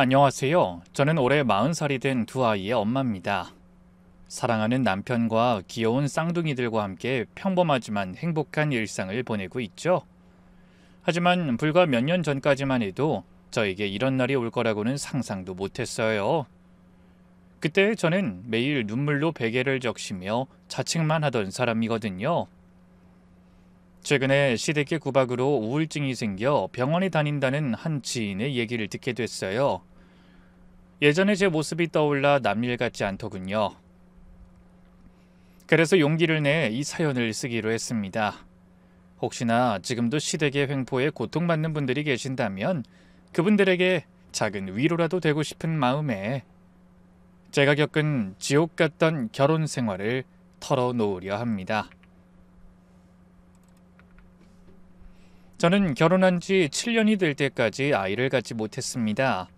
안녕하세요. 저는 올해 40살이 된 두 아이의 엄마입니다. 사랑하는 남편과 귀여운 쌍둥이들과 함께 평범하지만 행복한 일상을 보내고 있죠. 하지만 불과 몇 년 전까지만 해도 저에게 이런 날이 올 거라고는 상상도 못했어요. 그때 저는 매일 눈물로 베개를 적시며 자책만 하던 사람이거든요. 최근에 시댁의 구박으로 우울증이 생겨 병원에 다닌다는 한 지인의 얘기를 듣게 됐어요. 예전의 제 모습이 떠올라 남일 같지 않더군요. 그래서 용기를 내 이 사연을 쓰기로 했습니다. 혹시나 지금도 시댁의 횡포에 고통받는 분들이 계신다면 그분들에게 작은 위로라도 되고 싶은 마음에 제가 겪은 지옥 같던 결혼 생활을 털어놓으려 합니다. 저는 결혼한 지 7년이 될 때까지 아이를 갖지 못했습니다.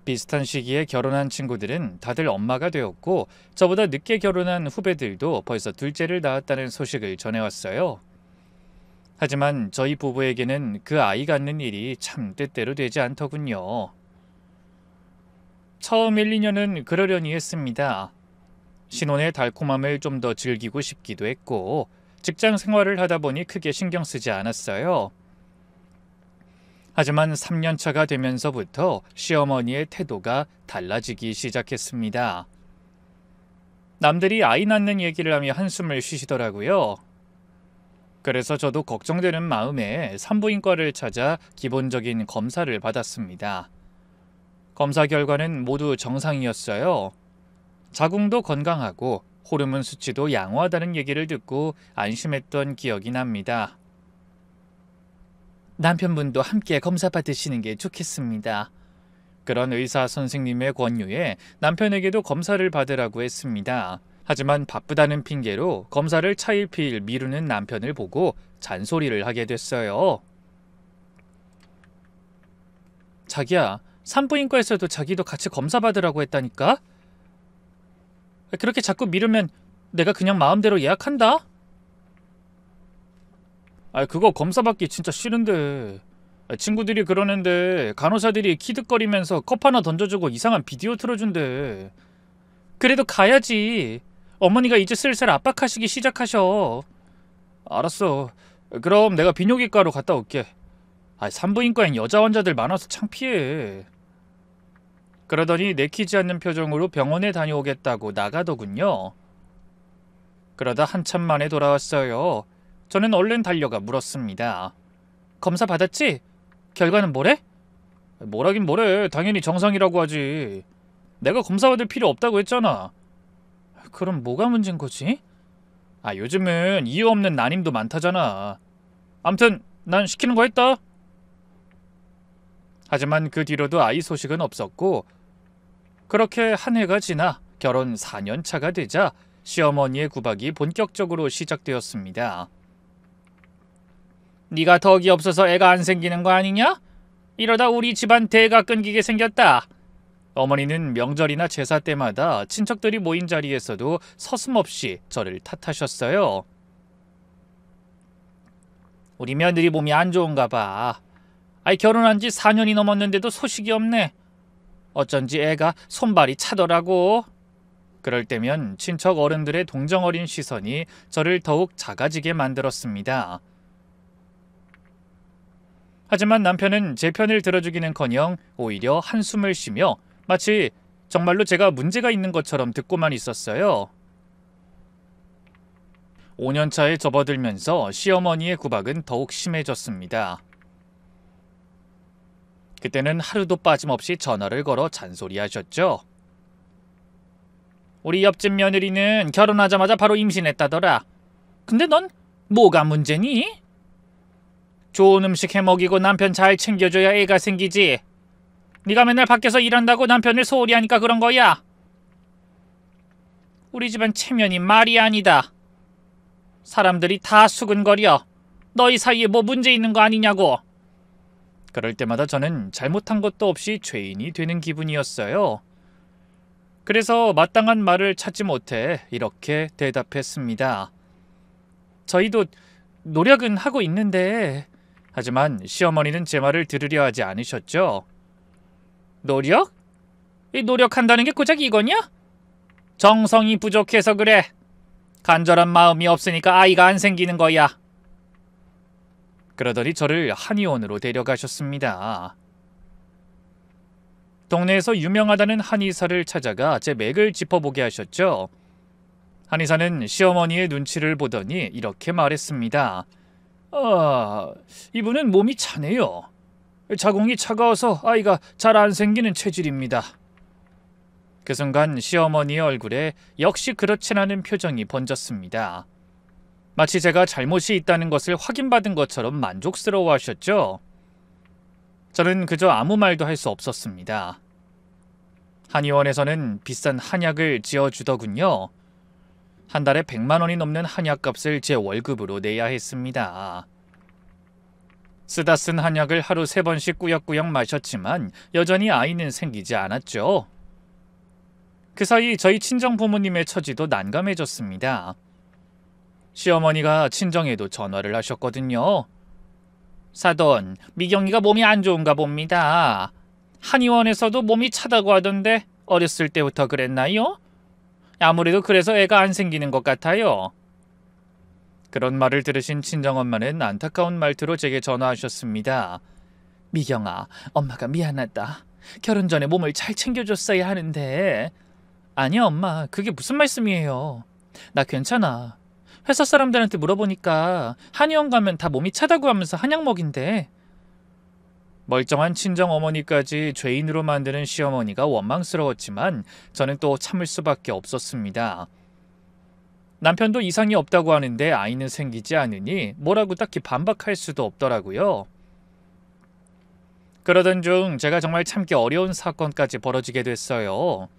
비슷한 시기에 결혼한 친구들은 다들 엄마가 되었고 저보다 늦게 결혼한 후배들도 벌써 둘째를 낳았다는 소식을 전해왔어요. 하지만 저희 부부에게는 그 아이 갖는 일이 참 뜻대로 되지 않더군요. 처음 1, 2년은 그러려니 했습니다. 신혼의 달콤함을 좀 더 즐기고 싶기도 했고 직장 생활을 하다 보니 크게 신경 쓰지 않았어요. 하지만 3년 차가 되면서부터 시어머니의 태도가 달라지기 시작했습니다. 남들이 아이 낳는 얘기를 하며 한숨을 쉬시더라고요. 그래서 저도 걱정되는 마음에 산부인과를 찾아 기본적인 검사를 받았습니다. 검사 결과는 모두 정상이었어요. 자궁도 건강하고 호르몬 수치도 양호하다는 얘기를 듣고 안심했던 기억이 납니다. 남편분도 함께 검사 받으시는 게 좋겠습니다. 그런 의사 선생님의 권유에 남편에게도 검사를 받으라고 했습니다. 하지만 바쁘다는 핑계로 검사를 차일피일 미루는 남편을 보고 잔소리를 하게 됐어요. 자기야, 산부인과에서도 자기도 같이 검사 받으라고 했다니까? 그렇게 자꾸 미루면 내가 그냥 마음대로 예약한다? 그거 검사 받기 진짜 싫은데. 친구들이 그러는데 간호사들이 키득거리면서 컵 하나 던져주고 이상한 비디오 틀어준대. 그래도 가야지. 어머니가 이제 슬슬 압박하시기 시작하셔. 알았어. 그럼 내가 비뇨기과로 갔다 올게. 산부인과엔 여자 환자들 많아서 창피해. 그러더니 내키지 않는 표정으로 병원에 다녀오겠다고 나가더군요. 그러다 한참 만에 돌아왔어요. 저는 얼른 달려가 물었습니다. 검사 받았지? 결과는 뭐래? 뭐라긴 뭐래. 당연히 정상이라고 하지. 내가 검사 받을 필요 없다고 했잖아. 그럼 뭐가 문제인 거지? 요즘은 이유 없는 난임도 많다잖아. 암튼 난 시키는 거 했다. 하지만 그 뒤로도 아이 소식은 없었고 그렇게 한 해가 지나 결혼 4년 차가 되자 시어머니의 구박이 본격적으로 시작되었습니다. 네가 덕이 없어서 애가 안 생기는 거 아니냐? 이러다 우리 집안 대가 끊기게 생겼다. 어머니는 명절이나 제사 때마다 친척들이 모인 자리에서도 서슴없이 저를 탓하셨어요. 우리 며느리 몸이 안 좋은가 봐. 결혼한 지 4년이 넘었는데도 소식이 없네. 어쩐지 애가 손발이 차더라고. 그럴 때면 친척 어른들의 동정 어린 시선이 저를 더욱 작아지게 만들었습니다. 하지만 남편은 제 편을 들어주기는커녕 오히려 한숨을 쉬며 마치 정말로 제가 문제가 있는 것처럼 듣고만 있었어요. 5년 차에 접어들면서 시어머니의 구박은 더욱 심해졌습니다. 그때는 하루도 빠짐없이 전화를 걸어 잔소리하셨죠. 우리 옆집 며느리는 결혼하자마자 바로 임신했다더라. 근데 넌 뭐가 문제니? 좋은 음식 해먹이고 남편 잘 챙겨줘야 애가 생기지. 네가 맨날 밖에서 일한다고 남편을 소홀히 하니까 그런 거야. 우리 집안 체면이 말이 아니다. 사람들이 다 수근거려. 너희 사이에 뭐 문제 있는 거 아니냐고. 그럴 때마다 저는 잘못한 것도 없이 죄인이 되는 기분이었어요. 그래서 마땅한 말을 찾지 못해 이렇게 대답했습니다. 저희도 노력은 하고 있는데 하지만 시어머니는 제 말을 들으려 하지 않으셨죠. 노력? 이 노력한다는 게 고작 이거냐? 정성이 부족해서 그래. 간절한 마음이 없으니까 아이가 안 생기는 거야. 그러더니 저를 한의원으로 데려가셨습니다. 동네에서 유명하다는 한의사를 찾아가 제 맥을 짚어보게 하셨죠. 한의사는 시어머니의 눈치를 보더니 이렇게 말했습니다. 이분은 몸이 차네요. 자궁이 차가워서 아이가 잘 안 생기는 체질입니다. 그 순간 시어머니의 얼굴에 역시 그렇진 않은 표정이 번졌습니다. 마치 제가 잘못이 있다는 것을 확인받은 것처럼 만족스러워하셨죠. 저는 그저 아무 말도 할 수 없었습니다. 한의원에서는 비싼 한약을 지어주더군요. 한 달에 100만 원이 넘는 한약값을 제 월급으로 내야 했습니다. 쓰다 쓴 한약을 하루 3번씩 꾸역꾸역 마셨지만 여전히 아이는 생기지 않았죠. 그 사이 저희 친정 부모님의 처지도 난감해졌습니다. 시어머니가 친정에도 전화를 하셨거든요. 사돈, 미경이가 몸이 안 좋은가 봅니다. 한의원에서도 몸이 차다고 하던데 어렸을 때부터 그랬나요? 아무래도 그래서 애가 안 생기는 것 같아요. 그런 말을 들으신 친정엄마는 안타까운 말투로 제게 전화하셨습니다. 미경아, 엄마가 미안하다. 결혼 전에 몸을 잘 챙겨줬어야 하는데. 아니야 엄마, 그게 무슨 말씀이에요. 나 괜찮아. 회사 사람들한테 물어보니까 한의원 가면 다 몸이 차다고 하면서 한약 먹인대. 멀쩡한 친정어머니까지 죄인으로 만드는 시어머니가 원망스러웠지만 저는 또 참을 수밖에 없었습니다. 남편도 이상이 없다고 하는데 아이는 생기지 않으니 뭐라고 딱히 반박할 수도 없더라고요. 그러던 중 제가 정말 참기 어려운 사건까지 벌어지게 됐어요.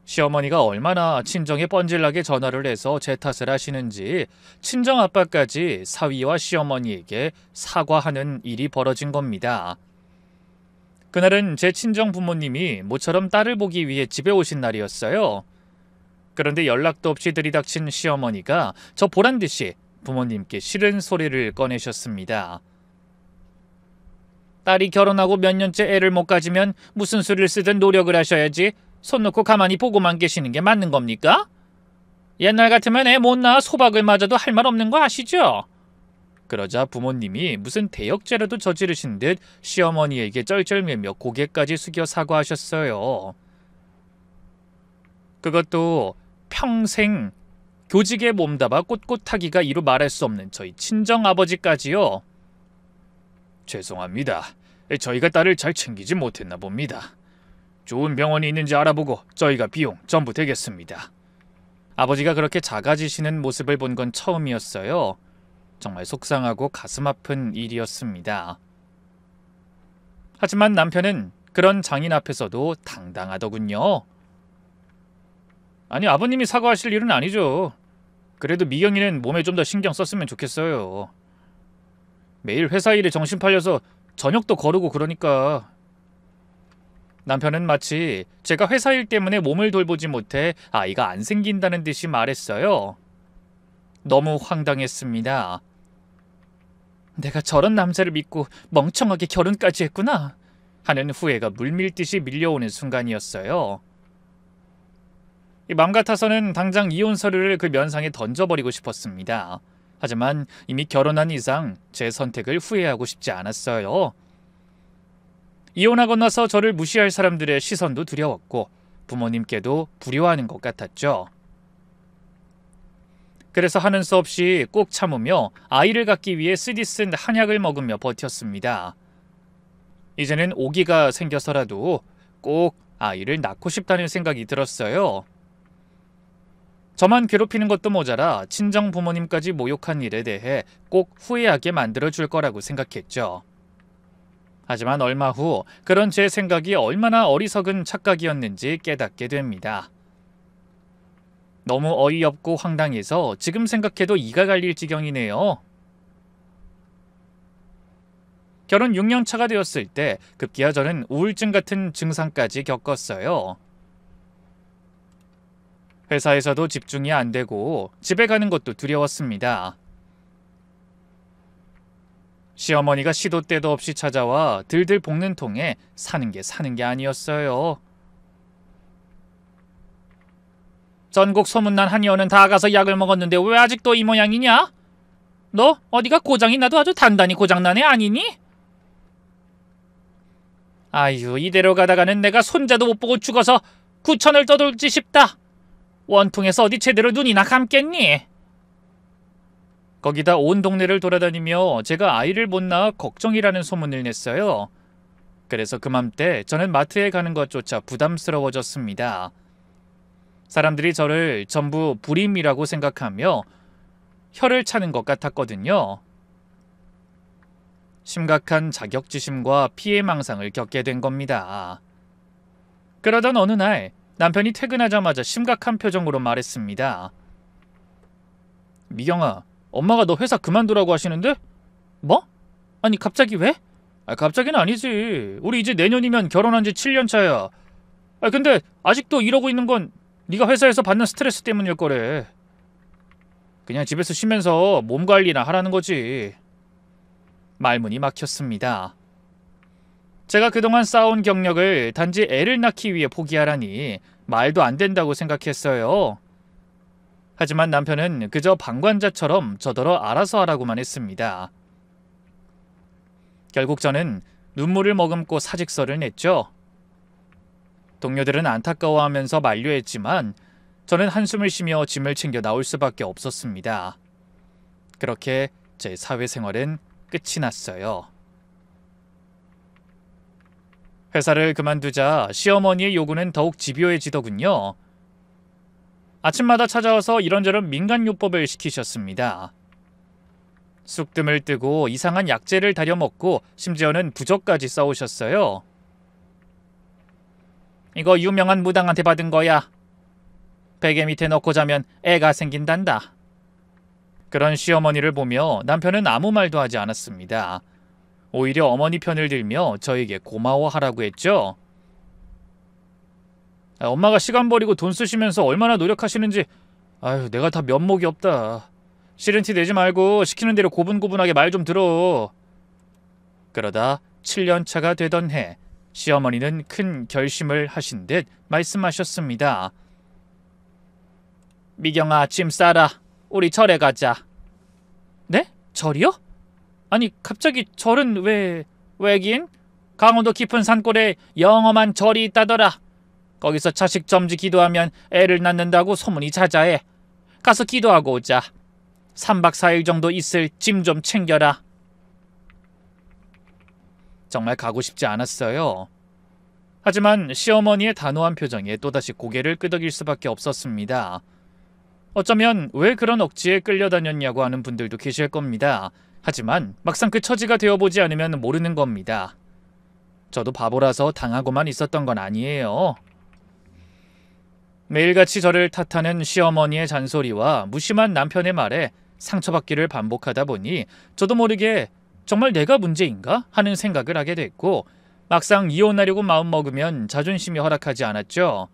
시어머니가 얼마나 친정에 뻔질나게 전화를 해서 제 탓을 하시는지 친정 아빠까지 사위와 시어머니에게 사과하는 일이 벌어진 겁니다. 그날은 제 친정 부모님이 모처럼 딸을 보기 위해 집에 오신 날이었어요. 그런데 연락도 없이 들이닥친 시어머니가 저 보란듯이 부모님께 싫은 소리를 꺼내셨습니다. 딸이 결혼하고 몇 년째 애를 못 가지면 무슨 수를 쓰든 노력을 하셔야지 손 놓고 가만히 보고만 계시는 게 맞는 겁니까? 옛날 같으면 애 못 낳아 소박을 맞아도 할 말 없는 거 아시죠? 그러자 부모님이 무슨 대역죄라도 저지르신 듯 시어머니에게 쩔쩔매며 고개까지 숙여 사과하셨어요. 그것도 평생 교직에 몸담아 꼿꼿하기가 이루 말할 수 없는 저희 친정아버지까지요. 죄송합니다. 저희가 딸을 잘 챙기지 못했나 봅니다. 좋은 병원이 있는지 알아보고 저희가 비용 전부 대겠습니다. 아버지가 그렇게 작아지시는 모습을 본 건 처음이었어요. 정말 속상하고 가슴 아픈 일이었습니다. 하지만 남편은 그런 장인 앞에서도 당당하더군요. 아니 아버님이 사과하실 일은 아니죠. 그래도 미경이는 몸에 좀 더 신경 썼으면 좋겠어요. 매일 회사 일에 정신 팔려서 저녁도 거르고 그러니까. 남편은 마치 제가 회사 일 때문에 몸을 돌보지 못해 아이가 안 생긴다는 듯이 말했어요. 너무 황당했습니다. 내가 저런 남자를 믿고 멍청하게 결혼까지 했구나 하는 후회가 물밀듯이 밀려오는 순간이었어요. 맘 같아서는 당장 이혼 서류를 그 면상에 던져버리고 싶었습니다. 하지만 이미 결혼한 이상 제 선택을 후회하고 싶지 않았어요. 이혼하고 나서 저를 무시할 사람들의 시선도 두려웠고 부모님께도 불효하는 것 같았죠. 그래서 하는 수 없이 꼭 참으며 아이를 갖기 위해 쓰디쓴 한약을 먹으며 버텼습니다. 이제는 오기가 생겨서라도 꼭 아이를 낳고 싶다는 생각이 들었어요. 저만 괴롭히는 것도 모자라 친정 부모님까지 모욕한 일에 대해 꼭 후회하게 만들어줄 거라고 생각했죠. 하지만 얼마 후 그런 제 생각이 얼마나 어리석은 착각이었는지 깨닫게 됩니다. 너무 어이없고 황당해서 지금 생각해도 이가 갈릴 지경이네요. 결혼 6년 차가 되었을 때 급기야 저는 우울증 같은 증상까지 겪었어요. 회사에서도 집중이 안 되고 집에 가는 것도 두려웠습니다. 시어머니가 시도 때도 없이 찾아와 들들 볶는 통에 사는 게 아니었어요. 전국 소문난 한의원은 다 가서 약을 먹었는데 왜 아직도 이 모양이냐? 너 어디가 고장이 나도 아주 단단히 고장난 애 아니니? 아유, 이대로 가다가는 내가 손자도 못 보고 죽어서 구천을 떠돌지 싶다. 원통에서 어디 제대로 눈이나 감겠니? 거기다 온 동네를 돌아다니며 제가 아이를 못 낳아 걱정이라는 소문을 냈어요. 그래서 그맘때 저는 마트에 가는 것조차 부담스러워졌습니다. 사람들이 저를 전부 불임이라고 생각하며 혀를 차는 것 같았거든요. 심각한 자격지심과 피해망상을 겪게 된 겁니다. 그러던 어느 날 남편이 퇴근하자마자 심각한 표정으로 말했습니다. 미경아, 엄마가 너 회사 그만두라고 하시는데? 뭐? 아니 갑자기 왜? 갑자기는 아니지. 우리 이제 내년이면 결혼한 지 7년 차야. 근데 아직도 이러고 있는 건 네가 회사에서 받는 스트레스 때문일 거래. 그냥 집에서 쉬면서 몸 관리나 하라는 거지. 말문이 막혔습니다. 제가 그동안 쌓아온 경력을 단지 애를 낳기 위해 포기하라니 말도 안 된다고 생각했어요. 하지만 남편은 그저 방관자처럼 저더러 알아서 하라고만 했습니다. 결국 저는 눈물을 머금고 사직서를 냈죠. 동료들은 안타까워하면서 만류했지만 저는 한숨을 쉬며 짐을 챙겨 나올 수밖에 없었습니다. 그렇게 제 사회생활은 끝이 났어요. 회사를 그만두자 시어머니의 요구는 더욱 집요해지더군요. 아침마다 찾아와서 이런저런 민간요법을 시키셨습니다. 쑥뜸을 뜨고 이상한 약재를 다려 먹고 심지어는 부적까지 써오셨어요. 이거 유명한 무당한테 받은 거야. 베개 밑에 넣고 자면 애가 생긴단다. 그런 시어머니를 보며 남편은 아무 말도 하지 않았습니다. 오히려 어머니 편을 들며 저에게 고마워하라고 했죠. 엄마가 시간 버리고 돈 쓰시면서 얼마나 노력하시는지 내가 다 면목이 없다. 싫은 티 내지 말고 시키는 대로 고분고분하게 말 좀 들어. 그러다 7년 차가 되던 해 시어머니는 큰 결심을 하신 듯 말씀하셨습니다. 미경아, 짐 싸라. 우리 절에 가자. 네? 절이요? 아니 갑자기 절은 왜긴? 강원도 깊은 산골에 영험한 절이 있다더라. 거기서 자식 점지 기도하면 애를 낳는다고 소문이 자자해. 가서 기도하고 오자. 3박 4일 정도 있을 짐 좀 챙겨라. 정말 가고 싶지 않았어요. 하지만 시어머니의 단호한 표정에 또다시 고개를 끄덕일 수밖에 없었습니다. 어쩌면 왜 그런 억지에 끌려다녔냐고 하는 분들도 계실 겁니다. 하지만 막상 그 처지가 되어보지 않으면 모르는 겁니다. 저도 바보라서 당하고만 있었던 건 아니에요. 매일같이 저를 탓하는 시어머니의 잔소리와 무심한 남편의 말에 상처받기를 반복하다 보니 저도 모르게 정말 내가 문제인가 하는 생각을 하게 됐고 막상 이혼하려고 마음먹으면 자존심이 허락하지 않았죠.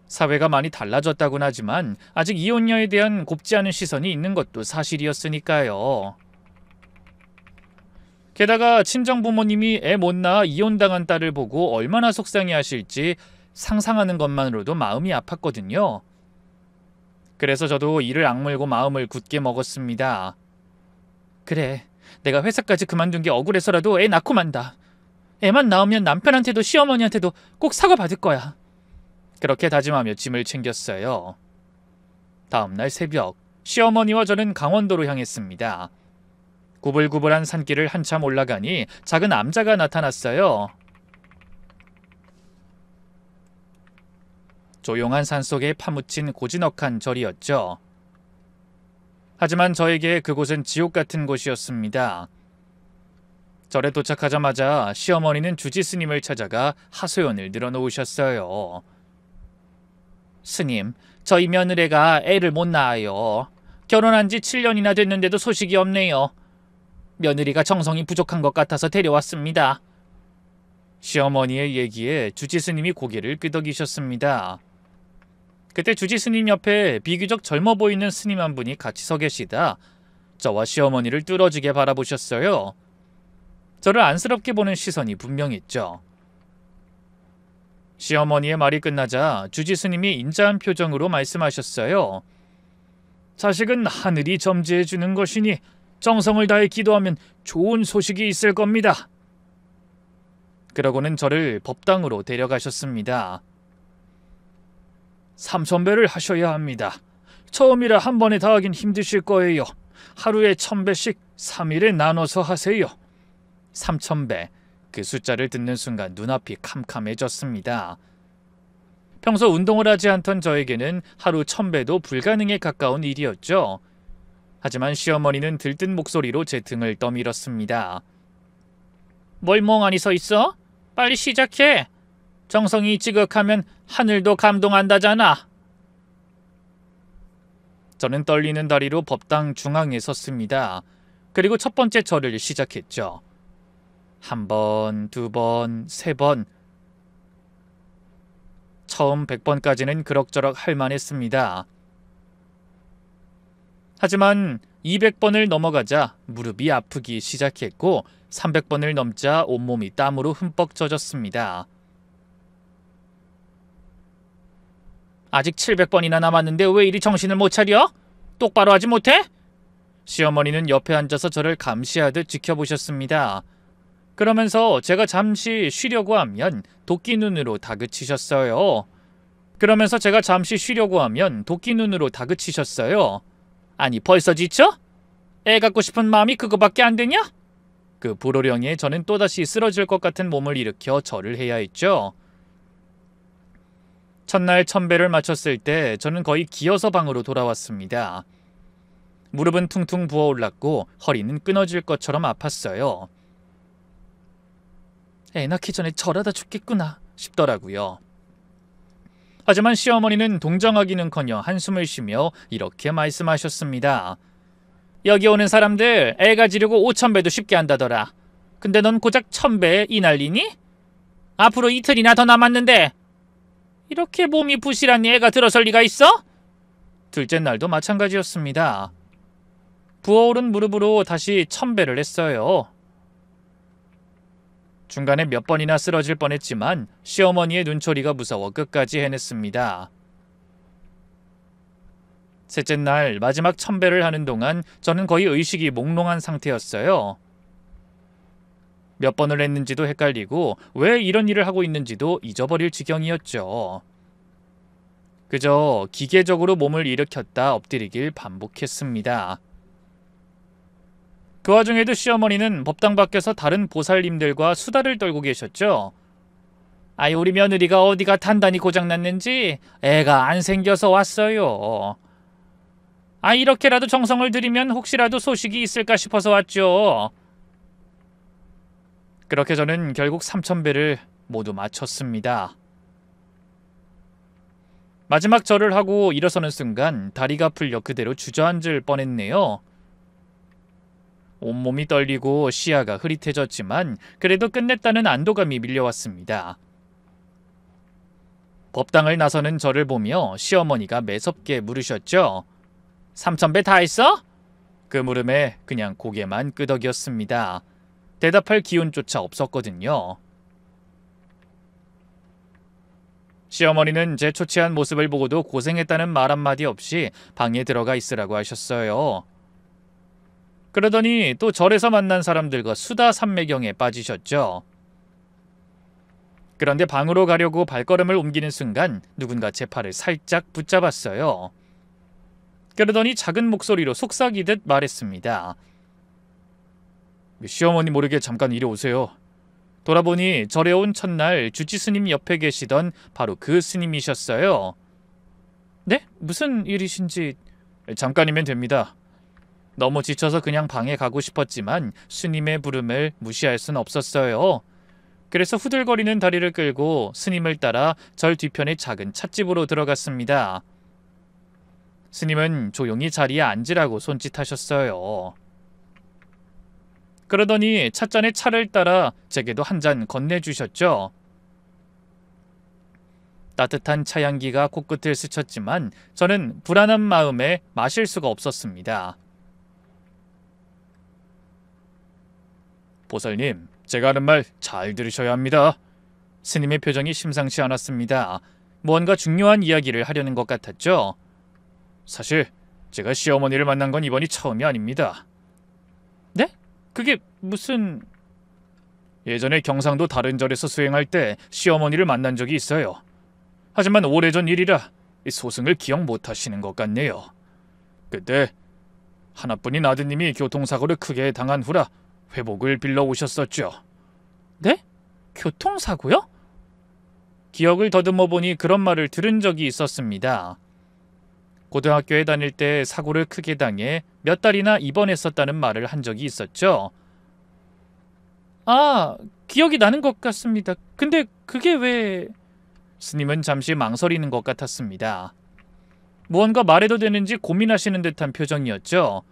사회가 많이 달라졌다곤 하지만 아직 이혼녀에 대한 곱지 않은 시선이 있는 것도 사실이었으니까요. 게다가 친정부모님이 애 못 낳아 이혼당한 딸을 보고 얼마나 속상해하실지 상상하는 것만으로도 마음이 아팠거든요. 그래서 저도 이를 악물고 마음을 굳게 먹었습니다. 그래, 내가 회사까지 그만둔 게 억울해서라도 애 낳고 만다. 애만 낳으면 남편한테도 시어머니한테도 꼭 사과받을 거야. 그렇게 다짐하며 짐을 챙겼어요. 다음날 새벽, 시어머니와 저는 강원도로 향했습니다. 구불구불한 산길을 한참 올라가니 작은 암자가 나타났어요. 조용한 산속에 파묻힌 고즈넉한 절이었죠. 하지만 저에게 그곳은 지옥 같은 곳이었습니다. 절에 도착하자마자 시어머니는 주지 스님을 찾아가 하소연을 늘어놓으셨어요. 스님, 저희 며느리가 애를 못 낳아요. 결혼한 지 7년이나 됐는데도 소식이 없네요. 며느리가 정성이 부족한 것 같아서 데려왔습니다. 시어머니의 얘기에 주지 스님이 고개를 끄덕이셨습니다. 그때 주지 스님 옆에 비교적 젊어 보이는 스님 한 분이 같이 서 계시다 저와 시어머니를 뚫어지게 바라보셨어요. 저를 안쓰럽게 보는 시선이 분명했죠. 시어머니의 말이 끝나자 주지 스님이 인자한 표정으로 말씀하셨어요. 자식은 하늘이 점지해 주는 것이니 정성을 다해 기도하면 좋은 소식이 있을 겁니다. 그러고는 저를 법당으로 데려가셨습니다. 3,000배를 하셔야 합니다. 처음이라 한 번에 다 하긴 힘드실 거예요. 하루에 1,000배씩 3일에 나눠서 하세요. 3,000배. 그 숫자를 듣는 순간 눈앞이 캄캄해졌습니다. 평소 운동을 하지 않던 저에게는 하루 1,000배도 불가능에 가까운 일이었죠. 하지만 시어머니는 들뜬 목소리로 제 등을 떠밀었습니다. 뭘 멍하니 서 있어? 빨리 시작해. 정성이 지극하면 하늘도 감동한다잖아. 저는 떨리는 다리로 법당 중앙에 섰습니다. 그리고 첫 번째 절을 시작했죠. 1번, 2번, 3번. 처음 100번까지는 그럭저럭 할만했습니다. 하지만 200번을 넘어가자 무릎이 아프기 시작했고 300번을 넘자 온몸이 땀으로 흠뻑 젖었습니다. 아직 700번이나 남았는데 왜 이리 정신을 못 차려? 똑바로 하지 못해? 시어머니는 옆에 앉아서 저를 감시하듯 지켜보셨습니다. 그러면서 제가 잠시 쉬려고 하면 도끼 눈으로 다그치셨어요. 아니 벌써 지쳐? 애 갖고 싶은 마음이 그거밖에 안 되냐? 그 불호령에 저는 또다시 쓰러질 것 같은 몸을 일으켜 절을 해야 했죠. 첫날 1,000배를 마쳤을 때 저는 거의 기어서 방으로 돌아왔습니다. 무릎은 퉁퉁 부어올랐고 허리는 끊어질 것처럼 아팠어요. 애 낳기 전에 절하다 죽겠구나 싶더라고요. 하지만 시어머니는 동정하기는커녕 한숨을 쉬며 이렇게 말씀하셨습니다. 여기 오는 사람들 애 가지려고 5,000배도 쉽게 한다더라. 근데 넌 고작 1,000배에 이 난리니? 앞으로 이틀이나 더 남았는데 이렇게 몸이 부실하니 애가 들어설 리가 있어? 둘째 날도 마찬가지였습니다. 부어오른 무릎으로 다시 1,000배를 했어요. 중간에 몇 번이나 쓰러질 뻔했지만 시어머니의 눈초리가 무서워 끝까지 해냈습니다. 셋째 날 마지막 1,000배를 하는 동안 저는 거의 의식이 몽롱한 상태였어요. 몇 번을 했는지도 헷갈리고 왜 이런 일을 하고 있는지도 잊어버릴 지경이었죠. 그저 기계적으로 몸을 일으켰다 엎드리길 반복했습니다. 그 와중에도 시어머니는 법당 밖에서 다른 보살님들과 수다를 떨고 계셨죠. 아이 우리 며느리가 어디가 단단히 고장났는지 애가 안 생겨서 왔어요. 아 이렇게라도 정성을 들이면 혹시라도 소식이 있을까 싶어서 왔죠. 그렇게 저는 결국 3,000배를 모두 마쳤습니다. 마지막 절을 하고 일어서는 순간 다리가 풀려 그대로 주저앉을 뻔했네요. 온몸이 떨리고 시야가 흐릿해졌지만 그래도 끝냈다는 안도감이 밀려왔습니다. 법당을 나서는 저를 보며 시어머니가 매섭게 물으셨죠. 3,000배 다 했어? 그 물음에 그냥 고개만 끄덕였습니다. 대답할 기운조차 없었거든요. 시어머니는 제 초췌한 모습을 보고도 고생했다는 말 한마디 없이 방에 들어가 있으라고 하셨어요. 그러더니 또 절에서 만난 사람들과 수다 삼매경에 빠지셨죠. 그런데 방으로 가려고 발걸음을 옮기는 순간 누군가 제 팔을 살짝 붙잡았어요. 그러더니 작은 목소리로 속삭이듯 말했습니다. 시어머니 모르게 잠깐 이리 오세요. 돌아보니 절에 온 첫날 주지 스님 옆에 계시던 바로 그 스님이셨어요. 네? 무슨 일이신지... 잠깐이면 됩니다. 너무 지쳐서 그냥 방에 가고 싶었지만 스님의 부름을 무시할 순 없었어요. 그래서 후들거리는 다리를 끌고 스님을 따라 절 뒤편의 작은 찻집으로 들어갔습니다. 스님은 조용히 자리에 앉으라고 손짓하셨어요. 그러더니 찻잔에 차를 따라 제게도 한 잔 건네주셨죠. 따뜻한 차향기가 코끝을 스쳤지만 저는 불안한 마음에 마실 수가 없었습니다. 보살님, 제가 하는 말 잘 들으셔야 합니다. 스님의 표정이 심상치 않았습니다. 무언가 중요한 이야기를 하려는 것 같았죠. 사실 제가 시어머니를 만난 건 이번이 처음이 아닙니다. 네? 그게 무슨... 예전에 경상도 다른 절에서 수행할 때 시어머니를 만난 적이 있어요. 하지만 오래전 일이라 소승을 기억 못하시는 것 같네요. 그때 하나뿐인 아드님이 교통사고를 크게 당한 후라 회복을 빌러 오셨었죠. 네? 교통사고요? 기억을 더듬어 보니 그런 말을 들은 적이 있었습니다. 고등학교에 다닐 때 사고를 크게 당해 몇 달이나 입원했었다는 말을 한 적이 있었죠. 아, 기억이 나는 것 같습니다. 근데 그게 왜... 스님은 잠시 망설이는 것 같았습니다. 무언가 말해도 되는지 고민하시는 듯한 표정이었죠.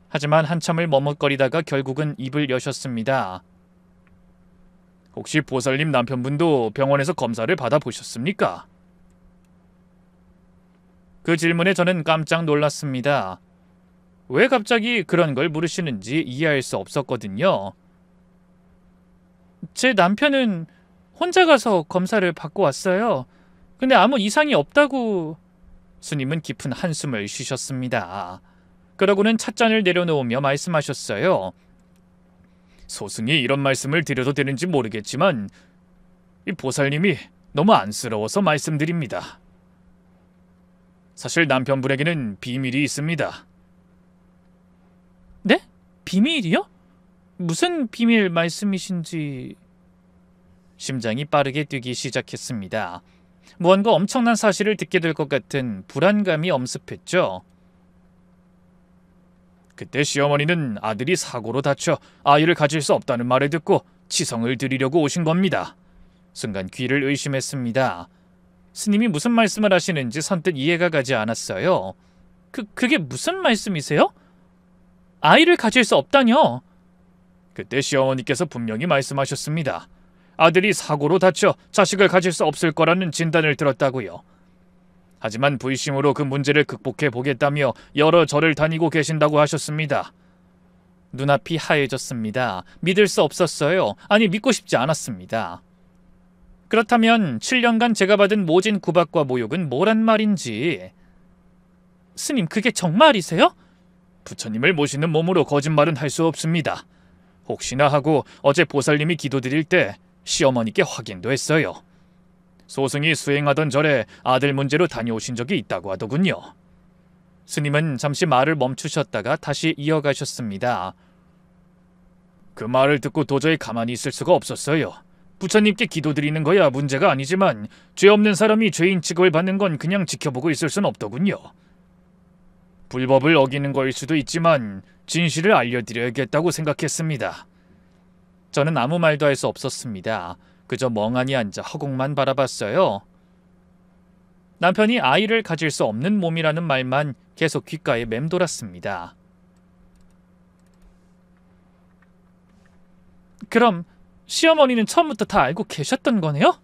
하지만 한참을 머뭇거리다가 결국은 입을 여셨습니다. 혹시 보살님 남편분도 병원에서 검사를 받아보셨습니까? 그 질문에 저는 깜짝 놀랐습니다. 왜 갑자기 그런 걸 물으시는지 이해할 수 없었거든요. 제 남편은 혼자 가서 검사를 받고 왔어요. 근데 아무 이상이 없다고... 스님은 깊은 한숨을 쉬셨습니다. 그러고는 찻잔을 내려놓으며 말씀하셨어요. 소승이 이런 말씀을 드려도 되는지 모르겠지만 이 보살님이 너무 안쓰러워서 말씀드립니다. 사실 남편분에게는 비밀이 있습니다. 네? 비밀이요? 무슨 비밀 말씀이신지... 심장이 빠르게 뛰기 시작했습니다. 무언가 엄청난 사실을 듣게 될 것 같은 불안감이 엄습했죠. 그때 시어머니는 아들이 사고로 다쳐 아이를 가질 수 없다는 말을 듣고 치성을 드리려고 오신 겁니다. 순간 귀를 의심했습니다. 스님이 무슨 말씀을 하시는지 선뜻 이해가 가지 않았어요. 그게 무슨 말씀이세요? 아이를 가질 수 없다뇨? 그때 시어머니께서 분명히 말씀하셨습니다. 아들이 사고로 다쳐 자식을 가질 수 없을 거라는 진단을 들었다고요. 하지만 불심으로 그 문제를 극복해 보겠다며 여러 절을 다니고 계신다고 하셨습니다. 눈앞이 하얘졌습니다. 믿을 수 없었어요. 아니, 믿고 싶지 않았습니다. 그렇다면 7년간 제가 받은 모진 구박과 모욕은 뭐란 말인지... 스님, 그게 정말이세요? 부처님을 모시는 몸으로 거짓말은 할 수 없습니다. 혹시나 하고 어제 보살님이 기도드릴 때 시어머니께 확인도 했어요. 소승이 수행하던 절에 아들 문제로 다녀오신 적이 있다고 하더군요. 스님은 잠시 말을 멈추셨다가 다시 이어가셨습니다. 그 말을 듣고 도저히 가만히 있을 수가 없었어요. 부처님께 기도드리는 거야 문제가 아니지만 죄 없는 사람이 죄인 취급을 받는 건 그냥 지켜보고 있을 순 없더군요. 불법을 어기는 거일 수도 있지만 진실을 알려드려야겠다고 생각했습니다. 저는 아무 말도 할 수 없었습니다. 그저 멍하니 앉아 허공만 바라봤어요. 남편이 아이를 가질 수 없는 몸이라는 말만 계속 귓가에 맴돌았습니다. 그럼 시어머니는 처음부터 다 알고 계셨던 거네요?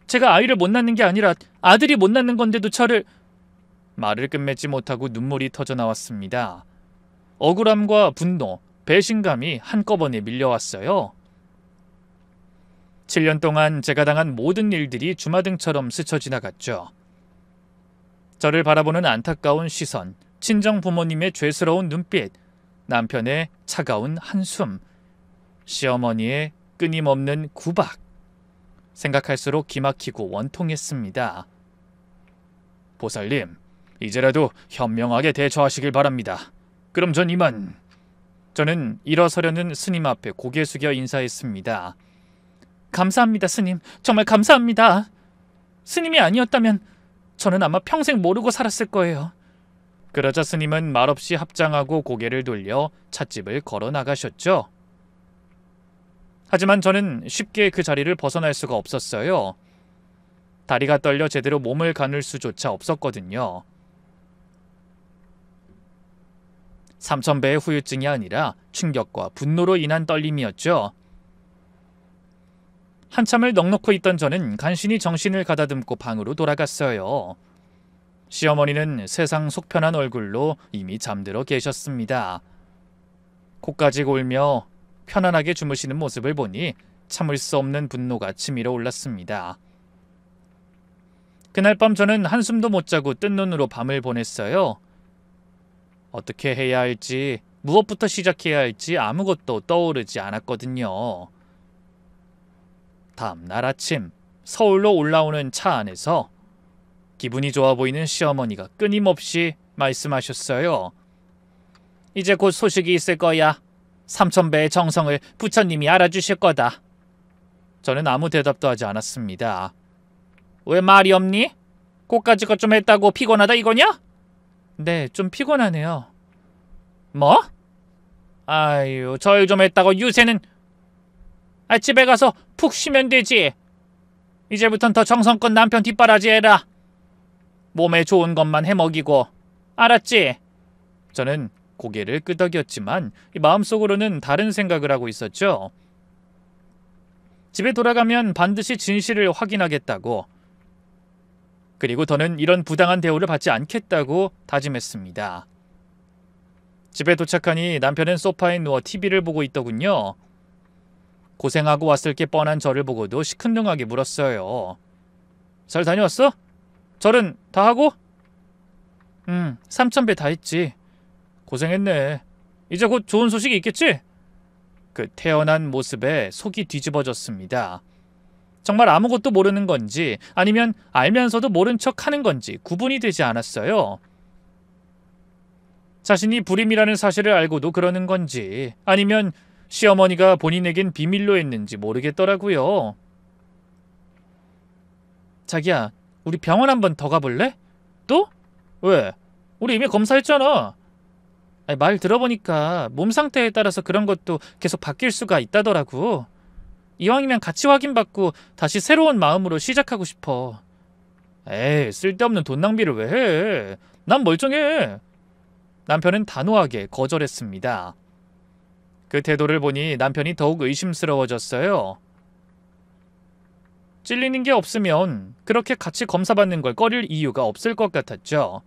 제가 아이를 못 낳는 게 아니라 아들이 못 낳는 건데도 저를... 말을 끝맺지 못하고 눈물이 터져 나왔습니다. 억울함과 분노, 배신감이 한꺼번에 밀려왔어요. 7년 동안 제가 당한 모든 일들이 주마등처럼 스쳐 지나갔죠. 저를 바라보는 안타까운 시선, 친정 부모님의 죄스러운 눈빛, 남편의 차가운 한숨, 시어머니의 끊임없는 구박. 생각할수록 기막히고 원통했습니다. 보살님, 이제라도 현명하게 대처하시길 바랍니다. 그럼 전 이만... 저는 일어서려는 스님 앞에 고개 숙여 인사했습니다. 감사합니다, 스님. 정말 감사합니다. 스님이 아니었다면 저는 아마 평생 모르고 살았을 거예요. 그러자 스님은 말없이 합장하고 고개를 돌려 찻집을 걸어 나가셨죠. 하지만 저는 쉽게 그 자리를 벗어날 수가 없었어요. 다리가 떨려 제대로 몸을 가눌 수조차 없었거든요. 3000배의 후유증이 아니라 충격과 분노로 인한 떨림이었죠. 한참을 넋놓고 있던 저는 간신히 정신을 가다듬고 방으로 돌아갔어요. 시어머니는 세상 속편한 얼굴로 이미 잠들어 계셨습니다. 코까지 골며 편안하게 주무시는 모습을 보니 참을 수 없는 분노가 치밀어 올랐습니다. 그날 밤 저는 한숨도 못 자고 뜬 눈으로 밤을 보냈어요. 어떻게 해야 할지, 무엇부터 시작해야 할지 아무것도 떠오르지 않았거든요. 다음 날 아침 서울로 올라오는 차 안에서 기분이 좋아 보이는 시어머니가 끊임없이 말씀하셨어요. 이제 곧 소식이 있을 거야. 삼천배의 정성을 부처님이 알아주실 거다. 저는 아무 대답도 하지 않았습니다. 왜 말이 없니? 꽃가지 것 좀 했다고 피곤하다 이거냐? 네, 좀 피곤하네요. 뭐? 아유, 저일 좀 했다고 유세는... 집에 가서 푹 쉬면 되지. 이제부턴 더 정성껏 남편 뒷바라지 해라. 몸에 좋은 것만 해먹이고. 알았지? 저는 고개를 끄덕였지만 마음속으로는 다른 생각을 하고 있었죠. 집에 돌아가면 반드시 진실을 확인하겠다고. 그리고 더는 이런 부당한 대우를 받지 않겠다고 다짐했습니다. 집에 도착하니 남편은 소파에 누워 TV를 보고 있더군요. 고생하고 왔을 게 뻔한 저를 보고도 시큰둥하게 물었어요. 잘 다녀왔어? 절은 다 하고? 삼천배 다 했지. 고생했네. 이제 곧 좋은 소식이 있겠지? 그 태어난 모습에 속이 뒤집어졌습니다. 정말 아무것도 모르는 건지 아니면 알면서도 모른 척 하는 건지 구분이 되지 않았어요. 자신이 불임이라는 사실을 알고도 그러는 건지 아니면 시어머니가 본인에겐 비밀로 했는지 모르겠더라고요. 자기야, 우리 병원 한번 더 가볼래? 또? 왜? 우리 이미 검사했잖아. 말 들어보니까 몸 상태에 따라서 그런 것도 계속 바뀔 수가 있다더라고. 이왕이면 같이 확인받고 다시 새로운 마음으로 시작하고 싶어. 에이, 쓸데없는 돈 낭비를 왜 해? 난 멀쩡해. 남편은 단호하게 거절했습니다. 그 태도를 보니 남편이 더욱 의심스러워졌어요. 찔리는 게 없으면 그렇게 같이 검사받는 걸 꺼릴 이유가 없을 것 같았죠.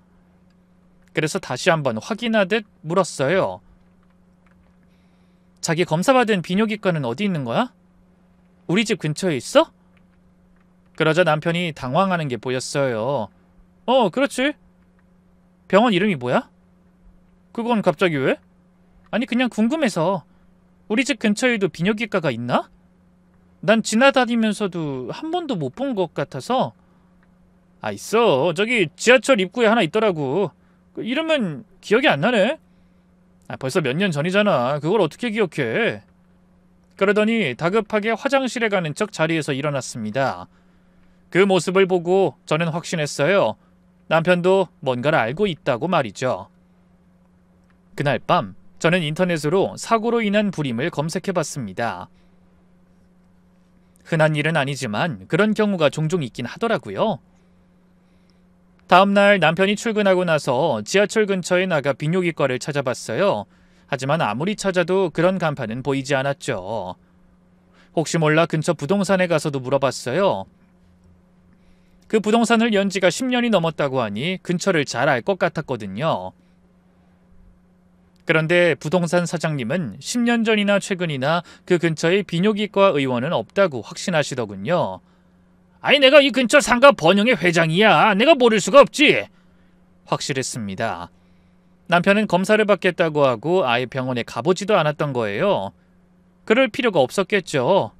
그래서 다시 한번 확인하듯 물었어요. 자기 검사받은 비뇨기과는 어디 있는 거야? 우리 집 근처에 있어? 그러자 남편이 당황하는 게 보였어요. 그렇지. 병원 이름이 뭐야? 그건 갑자기 왜? 아니, 그냥 궁금해서. 우리 집 근처에도 비뇨기과가 있나? 난 지나다니면서도 한 번도 못 본 것 같아서. 있어. 저기 지하철 입구에 하나 있더라고. 그 이름은 기억이 안 나네. 벌써 몇 년 전이잖아. 그걸 어떻게 기억해? 그러더니 다급하게 화장실에 가는 척 자리에서 일어났습니다. 그 모습을 보고 저는 확신했어요. 남편도 뭔가를 알고 있다고 말이죠. 그날 밤 저는 인터넷으로 사고로 인한 불임을 검색해봤습니다. 흔한 일은 아니지만 그런 경우가 종종 있긴 하더라고요. 다음날 남편이 출근하고 나서 지하철 근처에 나가 비뇨기과를 찾아봤어요. 하지만 아무리 찾아도 그런 간판은 보이지 않았죠. 혹시 몰라 근처 부동산에 가서도 물어봤어요. 그 부동산을 연 지가 10년이 넘었다고 하니 근처를 잘 알 것 같았거든요. 그런데 부동산 사장님은 10년 전이나 최근이나 그 근처에 비뇨기과 의원은 없다고 확신하시더군요. 내가 이 근처 상가 번영의 회장이야. 내가 모를 수가 없지. 확실했습니다. 남편은 검사를 받겠다고 하고 아예 병원에 가보지도 않았던 거예요. 그럴 필요가 없었겠죠.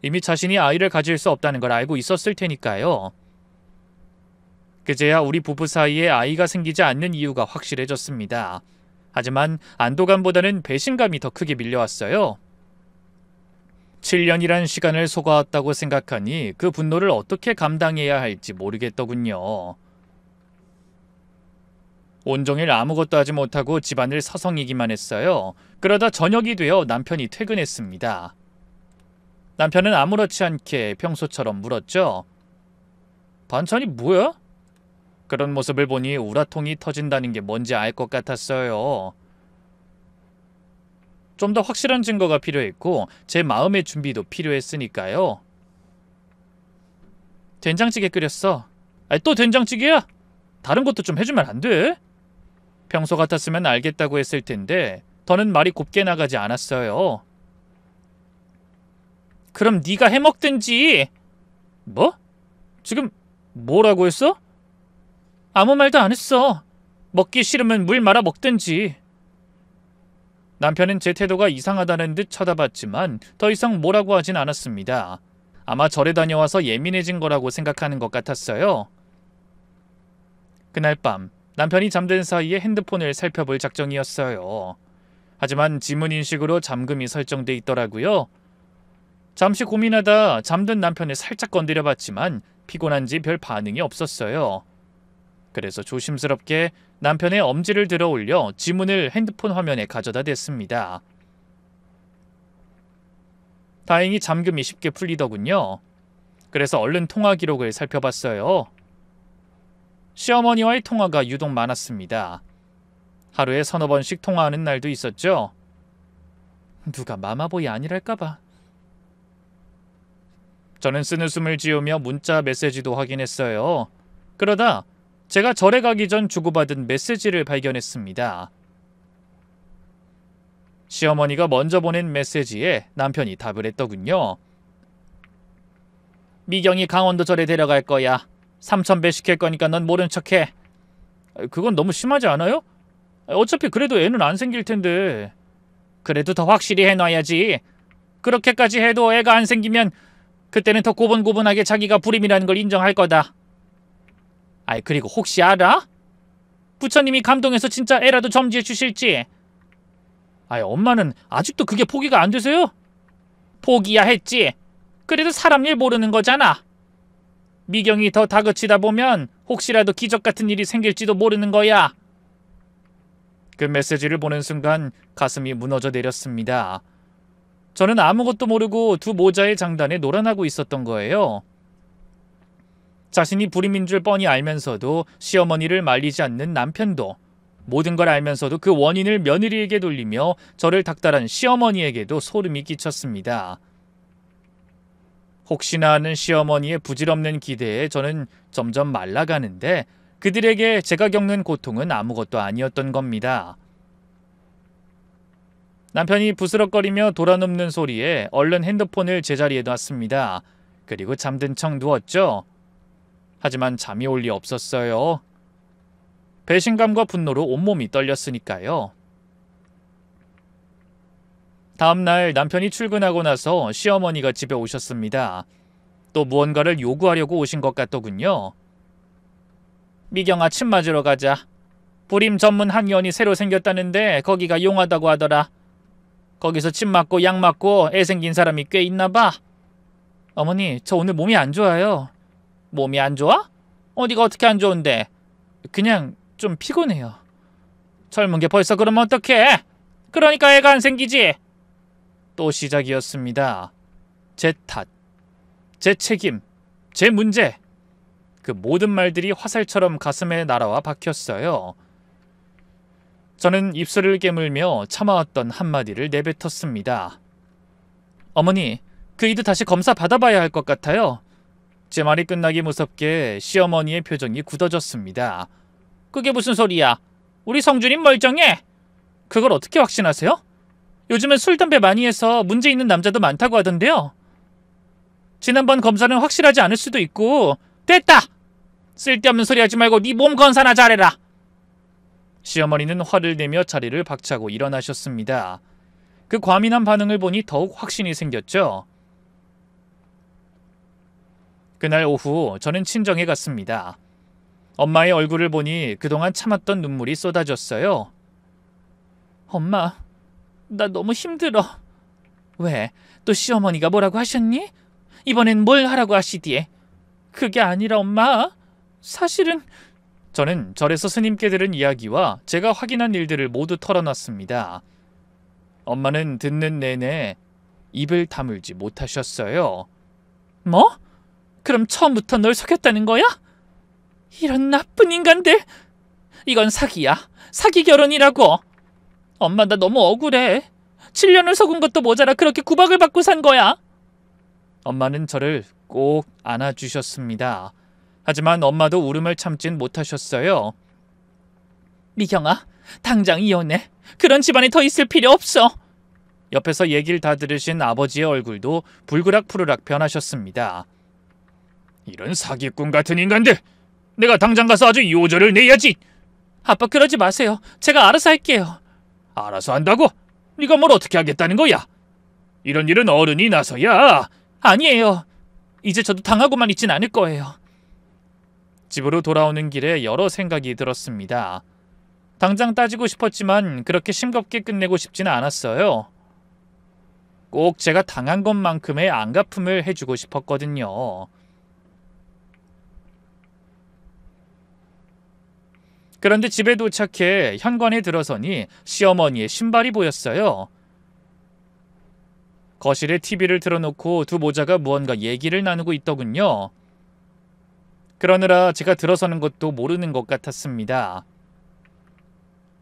이미 자신이 아이를 가질 수 없다는 걸 알고 있었을 테니까요. 그제야 우리 부부 사이에 아이가 생기지 않는 이유가 확실해졌습니다. 하지만 안도감보다는 배신감이 더 크게 밀려왔어요. 7년이란 시간을 속아왔다고 생각하니 그 분노를 어떻게 감당해야 할지 모르겠더군요. 온종일 아무것도 하지 못하고 집안을 서성이기만 했어요. 그러다 저녁이 되어 남편이 퇴근했습니다. 남편은 아무렇지 않게 평소처럼 물었죠. 반찬이 뭐야? 그런 모습을 보니 우라통이 터진다는 게 뭔지 알 것 같았어요. 좀 더 확실한 증거가 필요했고 제 마음의 준비도 필요했으니까요. 된장찌개 끓였어. 또 된장찌개야? 다른 것도 좀 해주면 안 돼? 평소 같았으면 알겠다고 했을 텐데 더는 말이 곱게 나가지 않았어요. 그럼 네가 해먹든지. 뭐? 지금 뭐라고 했어? 아무 말도 안 했어. 먹기 싫으면 물 말아 먹든지. 남편은 제 태도가 이상하다는 듯 쳐다봤지만 더 이상 뭐라고 하진 않았습니다. 아마 절에 다녀와서 예민해진 거라고 생각하는 것 같았어요. 그날 밤 남편이 잠든 사이에 핸드폰을 살펴볼 작정이었어요. 하지만 지문인식으로 잠금이 설정돼 있더라고요. 잠시 고민하다 잠든 남편을 살짝 건드려봤지만 피곤한지 별 반응이 없었어요. 그래서 조심스럽게 남편의 엄지를 들어 올려 지문을 핸드폰 화면에 가져다 댔습니다. 다행히 잠금이 쉽게 풀리더군요. 그래서 얼른 통화 기록을 살펴봤어요. 시어머니와의 통화가 유독 많았습니다. 하루에 서너 번씩 통화하는 날도 있었죠. 누가 마마보이 아니랄까봐. 저는 쓰는 숨을 지으며 문자 메시지도 확인했어요. 그러다 제가 절에 가기 전 주고받은 메시지를 발견했습니다. 시어머니가 먼저 보낸 메시지에 남편이 답을 했더군요. 미경이 강원도 절에 데려갈 거야. 3,000배 시킬 거니까 넌 모른 척해. 그건 너무 심하지 않아요? 어차피 그래도 애는 안 생길 텐데. 그래도 더 확실히 해놔야지. 그렇게까지 해도 애가 안 생기면 그때는 더 고분고분하게 자기가 불임이라는 걸 인정할 거다. 아이, 그리고 혹시 알아? 부처님이 감동해서 진짜 애라도 점지해 주실지. 아이, 엄마는 아직도 그게 포기가 안 되세요? 포기야 했지. 그래도 사람 일 모르는 거잖아. 미경이 더 다그치다 보면 혹시라도 기적 같은 일이 생길지도 모르는 거야. 그 메시지를 보는 순간 가슴이 무너져 내렸습니다. 저는 아무것도 모르고 두 모자의 장단에 놀아나고 있었던 거예요. 자신이 불임인 줄 뻔히 알면서도 시어머니를 말리지 않는 남편도, 모든 걸 알면서도 그 원인을 며느리에게 돌리며 저를 닥달한 시어머니에게도 소름이 끼쳤습니다. 혹시나 하는 시어머니의 부질없는 기대에 저는 점점 말라가는데 그들에게 제가 겪는 고통은 아무것도 아니었던 겁니다. 남편이 부스럭거리며 돌아눕는 소리에 얼른 핸드폰을 제자리에 놨습니다. 그리고 잠든 척 누웠죠. 하지만 잠이 올 리 없었어요. 배신감과 분노로 온몸이 떨렸으니까요. 다음날 남편이 출근하고 나서 시어머니가 집에 오셨습니다. 또 무언가를 요구하려고 오신 것 같더군요. 미경아, 침 맞으러 가자. 불임 전문 한의원이 새로 생겼다는데 거기가 용하다고 하더라. 거기서 침 맞고 약 맞고 애 생긴 사람이 꽤 있나 봐. 어머니, 저 오늘 몸이 안 좋아요. 몸이 안 좋아? 어디가 어떻게 안 좋은데? 그냥 좀 피곤해요. 젊은 게 벌써 그러면 어떡해? 그러니까 애가 안 생기지. 또 시작이었습니다. 제 탓, 제 책임, 제 문제. 그 모든 말들이 화살처럼 가슴에 날아와 박혔어요. 저는 입술을 깨물며 참아왔던 한마디를 내뱉었습니다. 어머니, 그 이도 다시 검사 받아봐야 할 것 같아요. 제 말이 끝나기 무섭게 시어머니의 표정이 굳어졌습니다. 그게 무슨 소리야? 우리 성준이 멀쩡해. 그걸 어떻게 확신하세요? 요즘은 술, 담배 많이 해서 문제 있는 남자도 많다고 하던데요. 지난번 검사는 확실하지 않을 수도 있고. 됐다! 쓸데없는 소리 하지 말고 네 몸 건사나 잘해라. 시어머니는 화를 내며 자리를 박차고 일어나셨습니다. 그 과민한 반응을 보니 더욱 확신이 생겼죠. 그날 오후 저는 친정에 갔습니다. 엄마의 얼굴을 보니 그동안 참았던 눈물이 쏟아졌어요. 엄마, 나 너무 힘들어. 왜? 또 시어머니가 뭐라고 하셨니? 이번엔 뭘 하라고 하시디에? 그게 아니라 엄마, 사실은... 저는 절에서 스님께 들은 이야기와 제가 확인한 일들을 모두 털어놨습니다. 엄마는 듣는 내내 입을 다물지 못하셨어요. 뭐? 그럼 처음부터 널 속였다는 거야? 이런 나쁜 인간들! 이건 사기야. 사기 결혼이라고. 엄마, 나 너무 억울해. 7년을 속은 것도 모자라 그렇게 구박을 받고 산 거야. 엄마는 저를 꼭 안아주셨습니다. 하지만 엄마도 울음을 참진 못하셨어요. 미경아, 당장 이혼해. 그런 집안에 더 있을 필요 없어. 옆에서 얘기를 다 들으신 아버지의 얼굴도 불그락푸르락 변하셨습니다. 이런 사기꾼 같은 인간들! 내가 당장 가서 아주 요절을 내야지! 아빠 그러지 마세요. 제가 알아서 할게요. 알아서 한다고? 네가 뭘 어떻게 하겠다는 거야? 이런 일은 어른이 나서야. 아니에요. 이제 저도 당하고만 있진 않을 거예요. 집으로 돌아오는 길에 여러 생각이 들었습니다. 당장 따지고 싶었지만 그렇게 싱겁게 끝내고 싶지는 않았어요. 꼭 제가 당한 것만큼의 안갚음을 해주고 싶었거든요. 그런데 집에 도착해 현관에 들어서니 시어머니의 신발이 보였어요. 거실에 TV를 틀어놓고 두 모자가 무언가 얘기를 나누고 있더군요. 그러느라 제가 들어서는 것도 모르는 것 같았습니다.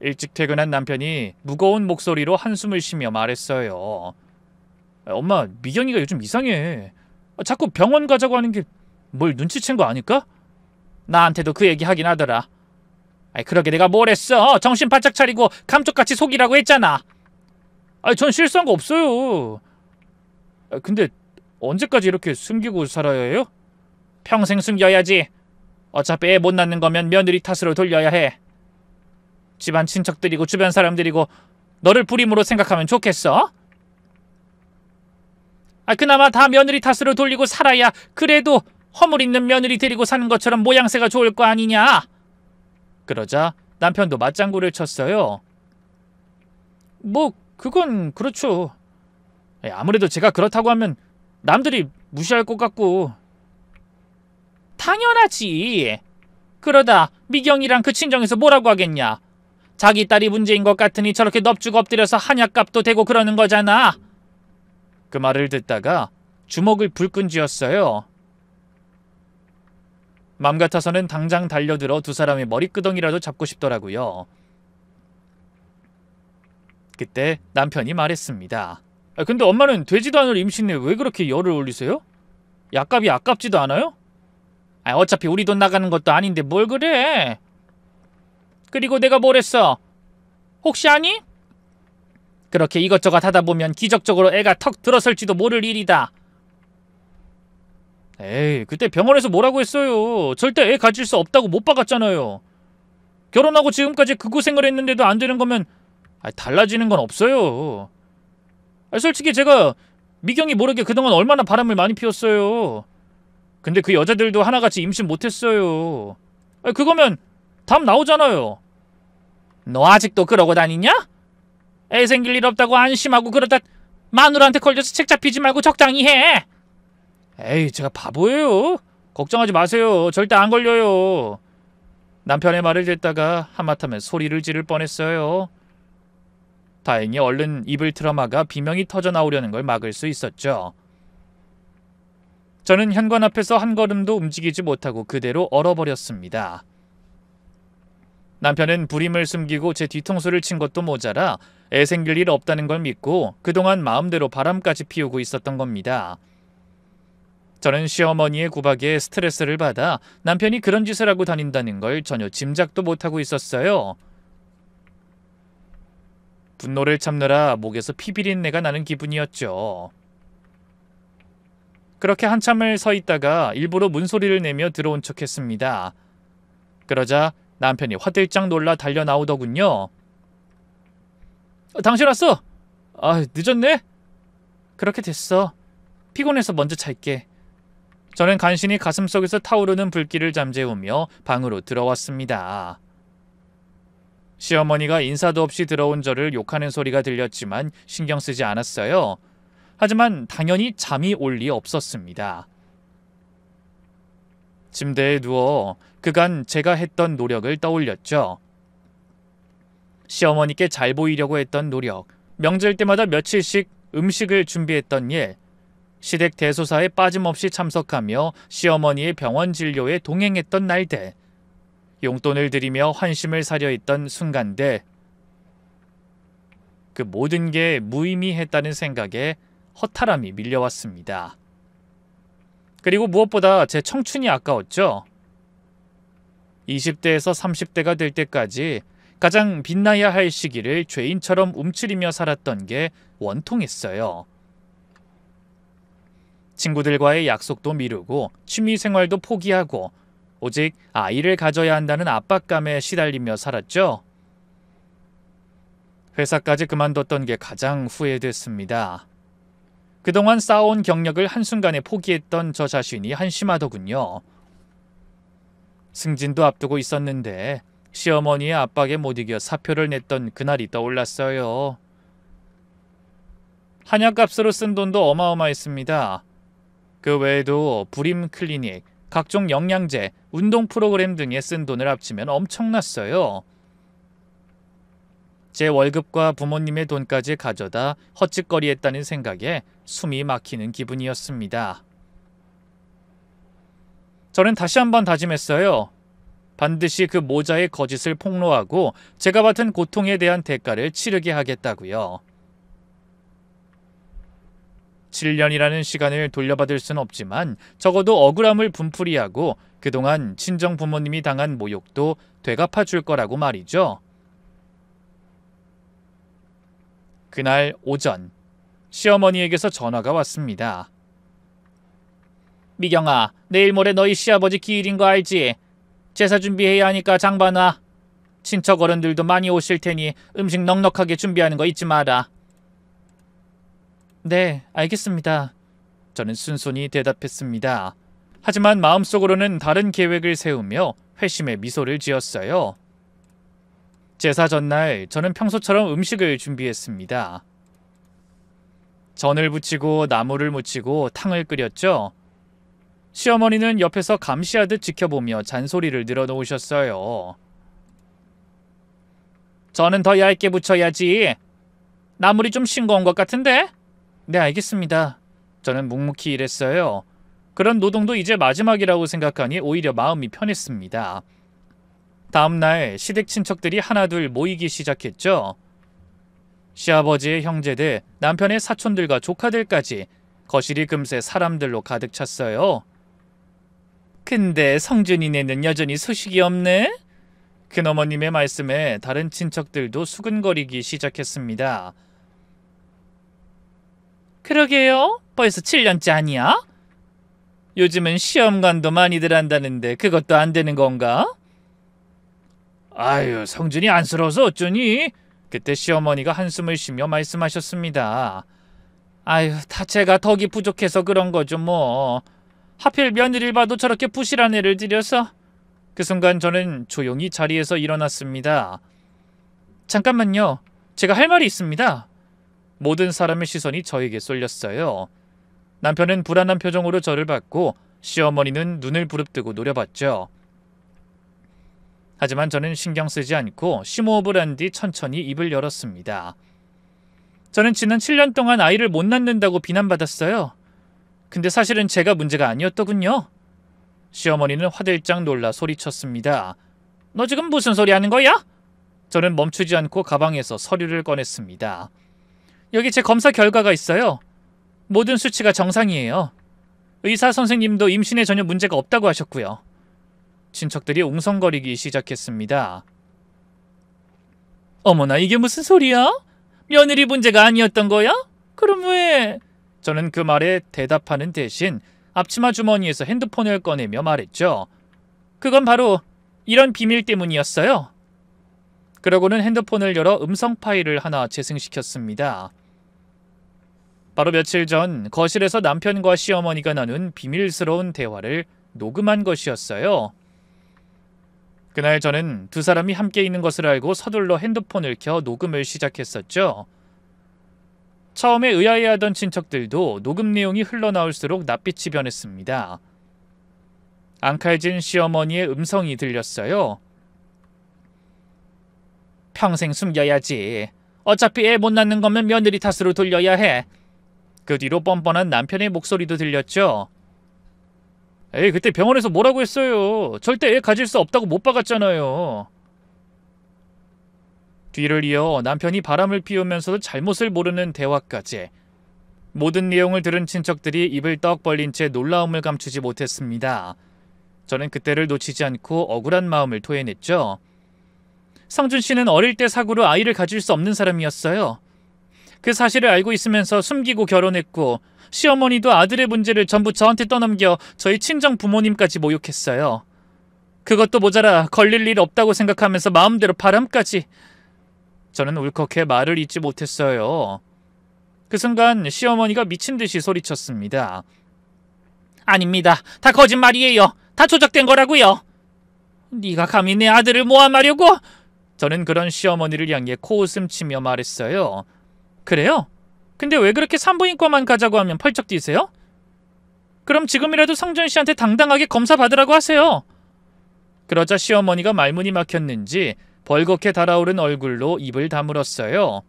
일찍 퇴근한 남편이 무거운 목소리로 한숨을 쉬며 말했어요. 엄마, 미경이가 요즘 이상해. 자꾸 병원 가자고 하는 게 뭘 눈치챈 거 아닐까? 나한테도 그 얘기 하긴 하더라. 그러게 내가 뭘 했어? 정신 바짝 차리고 감쪽같이 속이라고 했잖아. 전 실수한 거 없어요. 근데 언제까지 이렇게 숨기고 살아야 해요? 평생 숨겨야지. 어차피 애 못 낳는 거면 며느리 탓으로 돌려야 해. 집안 친척들이고 주변 사람들이고 너를 불임으로 생각하면 좋겠어? 그나마 다 며느리 탓으로 돌리고 살아야 그래도 허물 있는 며느리 데리고 사는 것처럼 모양새가 좋을 거 아니냐? 그러자 남편도 맞장구를 쳤어요. 뭐 그건 그렇죠. 아무래도 제가 그렇다고 하면 남들이 무시할 것 같고. 당연하지. 그러다 미경이랑 그 친정에서 뭐라고 하겠냐. 자기 딸이 문제인 것 같으니 저렇게 넙죽 엎드려서 한약값도 대고 그러는 거잖아. 그 말을 듣다가 주먹을 불끈 쥐었어요. 맘 같아서는 당장 달려들어 두 사람의 머리끄덩이라도 잡고 싶더라고요. 그때 남편이 말했습니다. 근데 엄마는 되지도 않을 임신에 왜 그렇게 열을 올리세요? 약값이 아깝지도 않아요? 어차피 우리 돈 나가는 것도 아닌데 뭘 그래? 그리고 내가 뭘 했어? 혹시 아니? 그렇게 이것저것 하다 보면 기적적으로 애가 턱 들어설지도 모를 일이다. 에이, 그때 병원에서 뭐라고 했어요? 절대 애 가질 수 없다고 못 박았잖아요. 결혼하고 지금까지 그 고생을 했는데도 안 되는 거면 달라지는 건 없어요. 솔직히 제가 미경이 모르게 그동안 얼마나 바람을 많이 피웠어요. 근데 그 여자들도 하나같이 임신 못했어요. 그거면 답 나오잖아요. 너 아직도 그러고 다니냐? 애 생길 일 없다고 안심하고 그러다 마누라한테 걸려서 책 잡히지 말고 적당히 해. 에이, 제가 바보예요. 걱정하지 마세요. 절대 안 걸려요. 남편의 말을 듣다가 하마터면 소리를 지를 뻔했어요. 다행히 얼른 입을 틀어막아 비명이 터져 나오려는 걸 막을 수 있었죠. 저는 현관 앞에서 한 걸음도 움직이지 못하고 그대로 얼어버렸습니다. 남편은 불임을 숨기고 제 뒤통수를 친 것도 모자라 애 생길 일 없다는 걸 믿고 그동안 마음대로 바람까지 피우고 있었던 겁니다. 저는 시어머니의 구박에 스트레스를 받아 남편이 그런 짓을 하고 다닌다는 걸 전혀 짐작도 못하고 있었어요. 분노를 참느라 목에서 피비린내가 나는 기분이었죠. 그렇게 한참을 서 있다가 일부러 문소리를 내며 들어온 척했습니다. 그러자 남편이 화들짝 놀라 달려 나오더군요. 당신 왔어? 늦었네? 그렇게 됐어. 피곤해서 먼저 잘게. 저는 간신히 가슴속에서 타오르는 불길을 잠재우며 방으로 들어왔습니다. 시어머니가 인사도 없이 들어온 저를 욕하는 소리가 들렸지만 신경 쓰지 않았어요. 하지만 당연히 잠이 올 리 없었습니다. 침대에 누워 그간 제가 했던 노력을 떠올렸죠. 시어머니께 잘 보이려고 했던 노력, 명절 때마다 며칠씩 음식을 준비했던 일, 시댁 대소사에 빠짐없이 참석하며 시어머니의 병원 진료에 동행했던 날들, 용돈을 드리며 환심을 사려 했던 순간들, 그 모든 게 무의미했다는 생각에 허탈함이 밀려왔습니다. 그리고 무엇보다 제 청춘이 아까웠죠. 20대에서 30대가 될 때까지 가장 빛나야 할 시기를 죄인처럼 움츠리며 살았던 게 원통했어요. 친구들과의 약속도 미루고 취미생활도 포기하고 오직 아이를 가져야 한다는 압박감에 시달리며 살았죠. 회사까지 그만뒀던 게 가장 후회됐습니다. 그동안 쌓아온 경력을 한순간에 포기했던 저 자신이 한심하더군요. 승진도 앞두고 있었는데 시어머니의 압박에 못 이겨 사표를 냈던 그날이 떠올랐어요. 한약값으로 쓴 돈도 어마어마했습니다. 그 외에도 불임 클리닉, 각종 영양제, 운동 프로그램 등에 쓴 돈을 합치면 엄청났어요. 제 월급과 부모님의 돈까지 가져다 헛짓거리했다는 생각에 숨이 막히는 기분이었습니다. 저는 다시 한번 다짐했어요. 반드시 그 모자의 거짓을 폭로하고 제가 받은 고통에 대한 대가를 치르게 하겠다고요. 7년이라는 시간을 돌려받을 순 없지만 적어도 억울함을 분풀이하고 그동안 친정 부모님이 당한 모욕도 되갚아 줄 거라고 말이죠. 그날 오전 시어머니에게서 전화가 왔습니다. 미경아, 내일 모레 너희 시아버지 기일인 거 알지? 제사 준비해야 하니까 장 봐놔. 친척 어른들도 많이 오실 테니 음식 넉넉하게 준비하는 거 잊지 마라. 네, 알겠습니다. 저는 순순히 대답했습니다. 하지만 마음속으로는 다른 계획을 세우며 회심의 미소를 지었어요. 제사 전날 저는 평소처럼 음식을 준비했습니다. 전을 부치고 나물을 무치고 탕을 끓였죠. 시어머니는 옆에서 감시하듯 지켜보며 잔소리를 늘어놓으셨어요. 저는 더 얇게 부쳐야지. 나물이 좀 싱거운 것 같은데? 네, 알겠습니다. 저는 묵묵히 일했어요. 그런 노동도 이제 마지막이라고 생각하니 오히려 마음이 편했습니다. 다음날 시댁 친척들이 하나둘 모이기 시작했죠. 시아버지의 형제들, 남편의 사촌들과 조카들까지 거실이 금세 사람들로 가득 찼어요. 근데 성준이네는 여전히 소식이 없네? 큰어머님의 말씀에 다른 친척들도 수근거리기 시작했습니다. 그러게요? 벌써 7년째 아니야? 요즘은 시험관도 많이들 한다는데 그것도 안 되는 건가? 아유, 성준이 안쓰러워서 어쩌니? 그때 시어머니가 한숨을 쉬며 말씀하셨습니다. 아유, 다 제가 덕이 부족해서 그런 거죠 뭐. 하필 며느리를 봐도 저렇게 부실한 애를 들여서. 그 순간 저는 조용히 자리에서 일어났습니다. 잠깐만요. 제가 할 말이 있습니다. 모든 사람의 시선이 저에게 쏠렸어요. 남편은 불안한 표정으로 저를 봤고 시어머니는 눈을 부릅뜨고 노려봤죠. 하지만 저는 신경 쓰지 않고 심호흡을 한 뒤 천천히 입을 열었습니다. 저는 지난 7년 동안 아이를 못 낳는다고 비난받았어요. 근데 사실은 제가 문제가 아니었더군요. 시어머니는 화들짝 놀라 소리쳤습니다. 너 지금 무슨 소리 하는 거야? 저는 멈추지 않고 가방에서 서류를 꺼냈습니다. 여기 제 검사 결과가 있어요. 모든 수치가 정상이에요. 의사 선생님도 임신에 전혀 문제가 없다고 하셨고요. 친척들이 웅성거리기 시작했습니다. 어머나, 이게 무슨 소리야? 며느리 문제가 아니었던 거야? 그럼 왜? 저는 그 말에 대답하는 대신 앞치마 주머니에서 핸드폰을 꺼내며 말했죠. 그건 바로 이런 비밀 때문이었어요. 그러고는 핸드폰을 열어 음성 파일을 하나 재생시켰습니다. 바로 며칠 전 거실에서 남편과 시어머니가 나눈 비밀스러운 대화를 녹음한 것이었어요. 그날 저는 두 사람이 함께 있는 것을 알고 서둘러 핸드폰을 켜 녹음을 시작했었죠. 처음에 의아해하던 친척들도 녹음 내용이 흘러나올수록 낯빛이 변했습니다. 앙칼진 시어머니의 음성이 들렸어요. 평생 숨겨야지. 어차피 애 못 낳는 거면 며느리 탓으로 돌려야 해. 그 뒤로 뻔뻔한 남편의 목소리도 들렸죠. 에이, 그때 병원에서 뭐라고 했어요. 절대 애 가질 수 없다고 못 박았잖아요. 뒤를 이어 남편이 바람을 피우면서도 잘못을 모르는 대화까지. 모든 내용을 들은 친척들이 입을 떡 벌린 채 놀라움을 감추지 못했습니다. 저는 그때를 놓치지 않고 억울한 마음을 토해냈죠. 성준 씨는 어릴 때 사고로 아이를 가질 수 없는 사람이었어요. 그 사실을 알고 있으면서 숨기고 결혼했고 시어머니도 아들의 문제를 전부 저한테 떠넘겨 저희 친정 부모님까지 모욕했어요. 그것도 모자라 걸릴 일 없다고 생각하면서 마음대로 바람까지. 저는 울컥해 말을 잇지 못했어요. 그 순간 시어머니가 미친 듯이 소리쳤습니다. 아닙니다. 다 거짓말이에요. 다 조작된 거라고요. 네가 감히 내 아들을 모함하려고? 저는 그런 시어머니를 향해 코웃음 치며 말했어요. 그래요? 근데 왜 그렇게 산부인과만 가자고 하면 펄쩍 뛰세요? 그럼 지금이라도 성준 씨한테 당당하게 검사 받으라고 하세요. 그러자 시어머니가 말문이 막혔는지 벌겋게 달아오른 얼굴로 입을 다물었어요.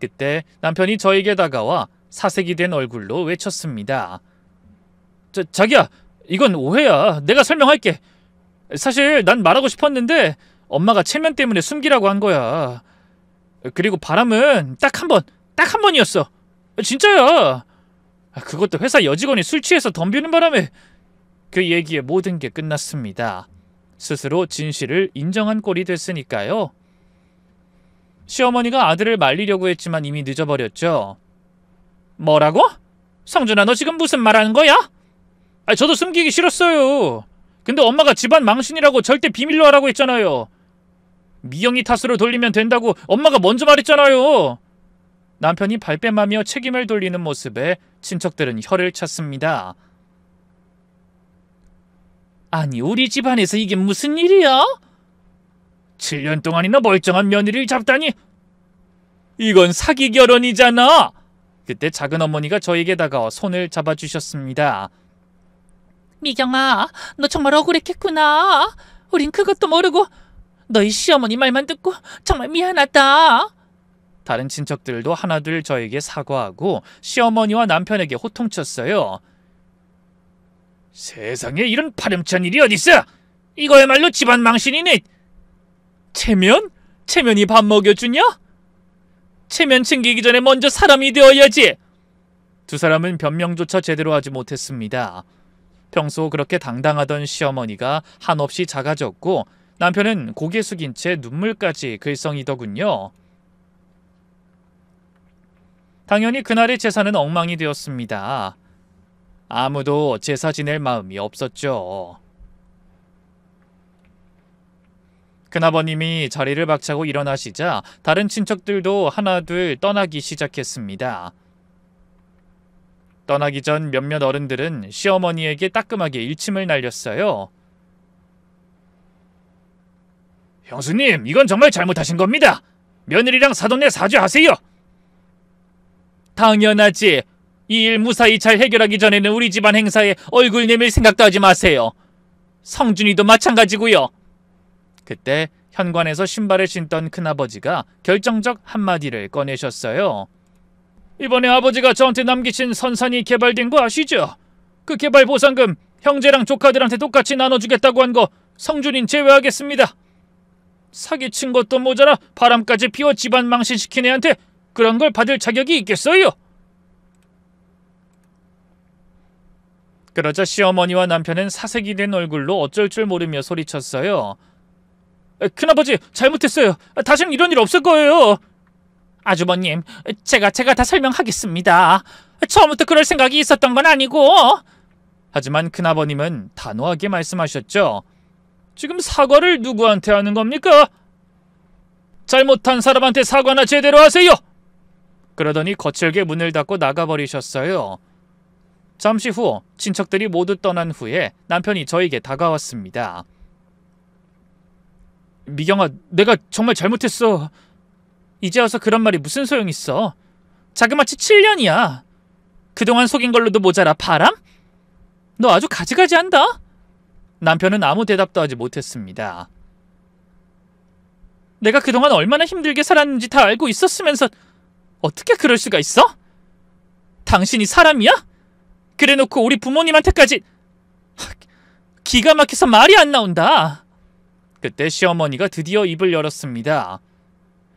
그때 남편이 저에게 다가와 사색이 된 얼굴로 외쳤습니다. 자기야, 이건 오해야. 내가 설명할게. 사실 난 말하고 싶었는데 엄마가 체면 때문에 숨기라고 한 거야. 그리고 바람은 딱 한 번이었어. 진짜야. 그것도 회사 여직원이 술 취해서 덤비는 바람에. 그 얘기에 모든 게 끝났습니다. 스스로 진실을 인정한 꼴이 됐으니까요. 시어머니가 아들을 말리려고 했지만 이미 늦어버렸죠. 뭐라고? 성준아, 너 지금 무슨 말하는 거야? 저도 숨기기 싫었어요. 근데 엄마가 집안 망신이라고 절대 비밀로 하라고 했잖아요. 미영이 탓으로 돌리면 된다고 엄마가 먼저 말했잖아요. 남편이 발뺌하며 책임을 돌리는 모습에 친척들은 혀를 찼습니다. 아니, 우리 집안에서 이게 무슨 일이야? 7년 동안이나 멀쩡한 며느리를 잡다니. 이건 사기 결혼이잖아. 그때 작은 어머니가 저에게 다가와 손을 잡아주셨습니다. 미경아, 너 정말 억울했겠구나. 우린 그것도 모르고 너희 시어머니 말만 듣고 정말 미안하다. 다른 친척들도 하나둘 저에게 사과하고 시어머니와 남편에게 호통쳤어요. 세상에 이런 파렴치한 일이 어딨어? 이거야말로 집안 망신이네. 체면? 체면이 밥 먹여주냐? 체면 챙기기 전에 먼저 사람이 되어야지. 두 사람은 변명조차 제대로 하지 못했습니다. 평소 그렇게 당당하던 시어머니가 한없이 작아졌고 남편은 고개 숙인 채 눈물까지 글썽이더군요. 당연히 그날의 제사는 엉망이 되었습니다. 아무도 제사 지낼 마음이 없었죠. 큰아버님이 자리를 박차고 일어나시자 다른 친척들도 하나둘 떠나기 시작했습니다. 떠나기 전 몇몇 어른들은 시어머니에게 따끔하게 일침을 날렸어요. 형수님, 이건 정말 잘못하신 겁니다. 며느리랑 사돈네 사죄하세요. 당연하지. 이 일 무사히 잘 해결하기 전에는 우리 집안 행사에 얼굴 내밀 생각도 하지 마세요. 성준이도 마찬가지고요. 그때 현관에서 신발을 신던 큰아버지가 결정적 한마디를 꺼내셨어요. 이번에 아버지가 저한테 남기신 선산이 개발된 거 아시죠? 그 개발 보상금 형제랑 조카들한테 똑같이 나눠주겠다고 한 거 성준인 제외하겠습니다. 사기친 것도 모자라 바람까지 피워 집안 망신시킨 애한테 그런 걸 받을 자격이 있겠어요? 그러자 시어머니와 남편은 사색이 된 얼굴로 어쩔 줄 모르며 소리쳤어요. 큰아버지, 잘못했어요. 다시는 이런 일 없을 거예요. 아주버님, 제가 다 설명하겠습니다. 처음부터 그럴 생각이 있었던 건 아니고. 하지만 큰아버님은 단호하게 말씀하셨죠. 지금 사과를 누구한테 하는 겁니까? 잘못한 사람한테 사과나 제대로 하세요. 그러더니 거칠게 문을 닫고 나가버리셨어요. 잠시 후 친척들이 모두 떠난 후에 남편이 저에게 다가왔습니다. 미경아, 내가 정말 잘못했어. 이제 와서 그런 말이 무슨 소용 있어. 자그마치 7년이야. 그동안 속인 걸로도 모자라 바람? 너 아주 가지가지한다. 남편은 아무 대답도 하지 못했습니다. 내가 그동안 얼마나 힘들게 살았는지 다 알고 있었으면서 어떻게 그럴 수가 있어? 당신이 사람이야? 그래놓고 우리 부모님한테까지. 기가 막혀서 말이 안 나온다. 그때 시어머니가 드디어 입을 열었습니다.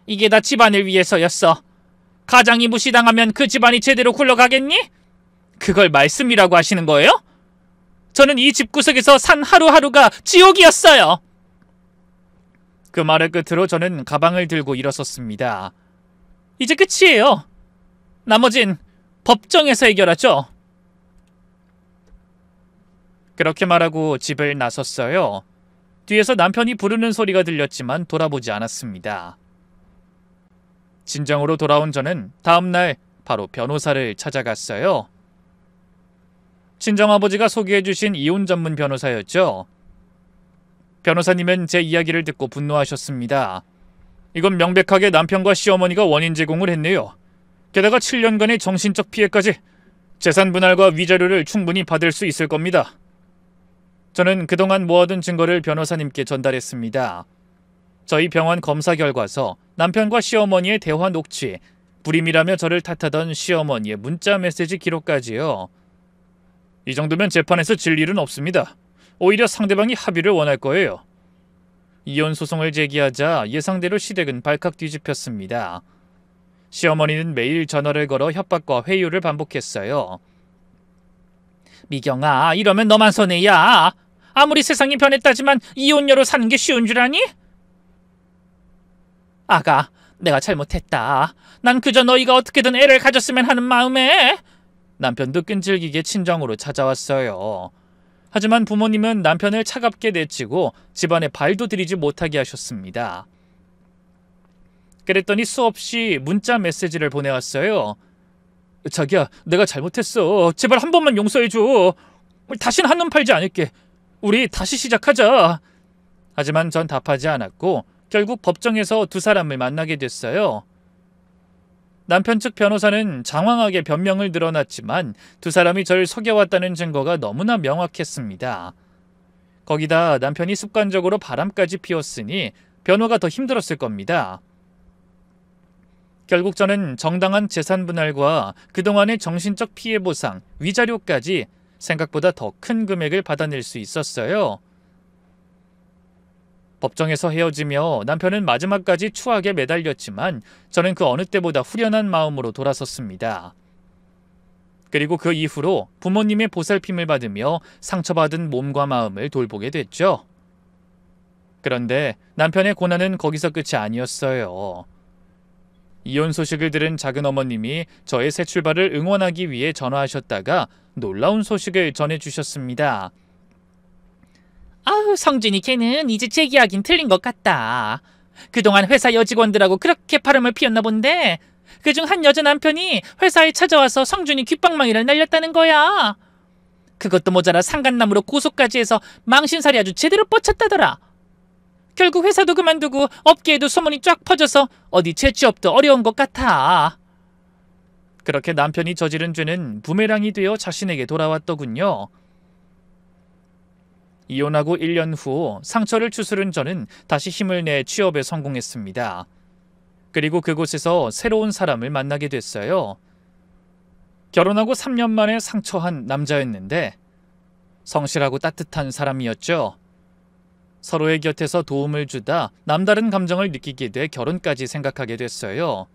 이게 다 집안을 위해서였어. 가장이 무시당하면 그 집안이 제대로 굴러가겠니? 그걸 말씀이라고 하시는 거예요? 저는 이 집구석에서 산 하루하루가 지옥이었어요. 그 말의 끝으로 저는 가방을 들고 일어섰습니다. 이제 끝이에요. 나머진 법정에서 해결하죠. 그렇게 말하고 집을 나섰어요. 뒤에서 남편이 부르는 소리가 들렸지만 돌아보지 않았습니다. 진정으로 돌아온 저는 다음날 바로 변호사를 찾아갔어요. 친정아버지가 소개해주신 이혼 전문 변호사였죠. 변호사님은 제 이야기를 듣고 분노하셨습니다. 이건 명백하게 남편과 시어머니가 원인 제공을 했네요. 게다가 7년간의 정신적 피해까지. 재산 분할과 위자료를 충분히 받을 수 있을 겁니다. 저는 그동안 모아둔 증거를 변호사님께 전달했습니다. 저희 병원 검사 결과서, 남편과 시어머니의 대화 녹취, 불임이라며 저를 탓하던 시어머니의 문자 메시지 기록까지요. 이 정도면 재판에서 질 일은 없습니다. 오히려 상대방이 합의를 원할 거예요. 이혼 소송을 제기하자 예상대로 시댁은 발칵 뒤집혔습니다. 시어머니는 매일 전화를 걸어 협박과 회유를 반복했어요. 미경아, 이러면 너만 손해야. 아무리 세상이 변했다지만 이혼녀로 사는 게 쉬운 줄 아니? 아가, 내가 잘못했다. 난 그저 너희가 어떻게든 애를 가졌으면 하는 마음에. 남편도 끈질기게 친정으로 찾아왔어요. 하지만 부모님은 남편을 차갑게 내치고 집안에 발도 들이지 못하게 하셨습니다. 그랬더니 수없이 문자 메시지를 보내왔어요. 자기야, 내가 잘못했어. 제발 한 번만 용서해줘. 다신 한눈 팔지 않을게. 우리 다시 시작하자. 하지만 전 답하지 않았고 결국 법정에서 두 사람을 만나게 됐어요. 남편 측 변호사는 장황하게 변명을 늘어놨지만 두 사람이 절 속여왔다는 증거가 너무나 명확했습니다. 거기다 남편이 습관적으로 바람까지 피웠으니 변호가 더 힘들었을 겁니다. 결국 저는 정당한 재산 분할과 그동안의 정신적 피해 보상, 위자료까지 생각보다 더 큰 금액을 받아낼 수 있었어요. 법정에서 헤어지며 남편은 마지막까지 추악에 매달렸지만 저는 그 어느 때보다 후련한 마음으로 돌아섰습니다. 그리고 그 이후로 부모님의 보살핌을 받으며 상처받은 몸과 마음을 돌보게 됐죠. 그런데 남편의 고난은 거기서 끝이 아니었어요. 이혼 소식을 들은 작은 어머님이 저의 새 출발을 응원하기 위해 전화하셨다가 놀라운 소식을 전해주셨습니다. 아우, 성준이 걔는 이제 재계약인 틀린 것 같다. 그동안 회사 여직원들하고 그렇게 바람을 피웠나 본데 그중 한 여자 남편이 회사에 찾아와서 성준이 귓방망이를 날렸다는 거야. 그것도 모자라 상간남으로 고소까지 해서 망신살이 아주 제대로 뻗쳤다더라. 결국 회사도 그만두고 업계에도 소문이 쫙 퍼져서 어디 재취업도 어려운 것 같아. 그렇게 남편이 저지른 죄는 부메랑이 되어 자신에게 돌아왔더군요. 이혼하고 1년 후 상처를 추스른 저는 다시 힘을 내 취업에 성공했습니다. 그리고 그곳에서 새로운 사람을 만나게 됐어요. 결혼하고 3년 만에 상처한 남자였는데 성실하고 따뜻한 사람이었죠. 서로의 곁에서 도움을 주다 남다른 감정을 느끼게 돼 결혼까지 생각하게 됐어요.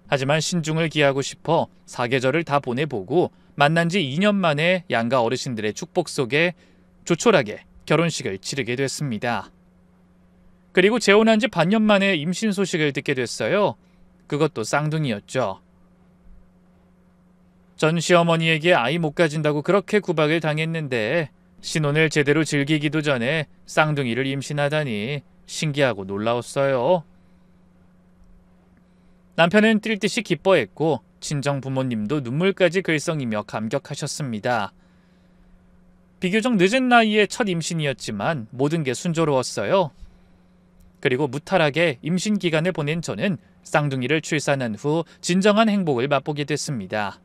하지만 신중을 기하고 싶어 사계절을 다 보내보고 만난 지 2년 만에 양가 어르신들의 축복 속에 조촐하게 결혼식을 치르게 됐습니다. 그리고 재혼한 지 반년 만에 임신 소식을 듣게 됐어요. 그것도 쌍둥이였죠. 전 시어머니에게 아이 못 가진다고 그렇게 구박을 당했는데 신혼을 제대로 즐기기도 전에 쌍둥이를 임신하다니 신기하고 놀라웠어요. 남편은 뛸 듯이 기뻐했고 친정 부모님도 눈물까지 글썽이며 감격하셨습니다. 비교적 늦은 나이에 첫 임신이었지만 모든 게 순조로웠어요. 그리고 무탈하게 임신 기간을 보낸 저는 쌍둥이를 출산한 후 진정한 행복을 맛보게 됐습니다.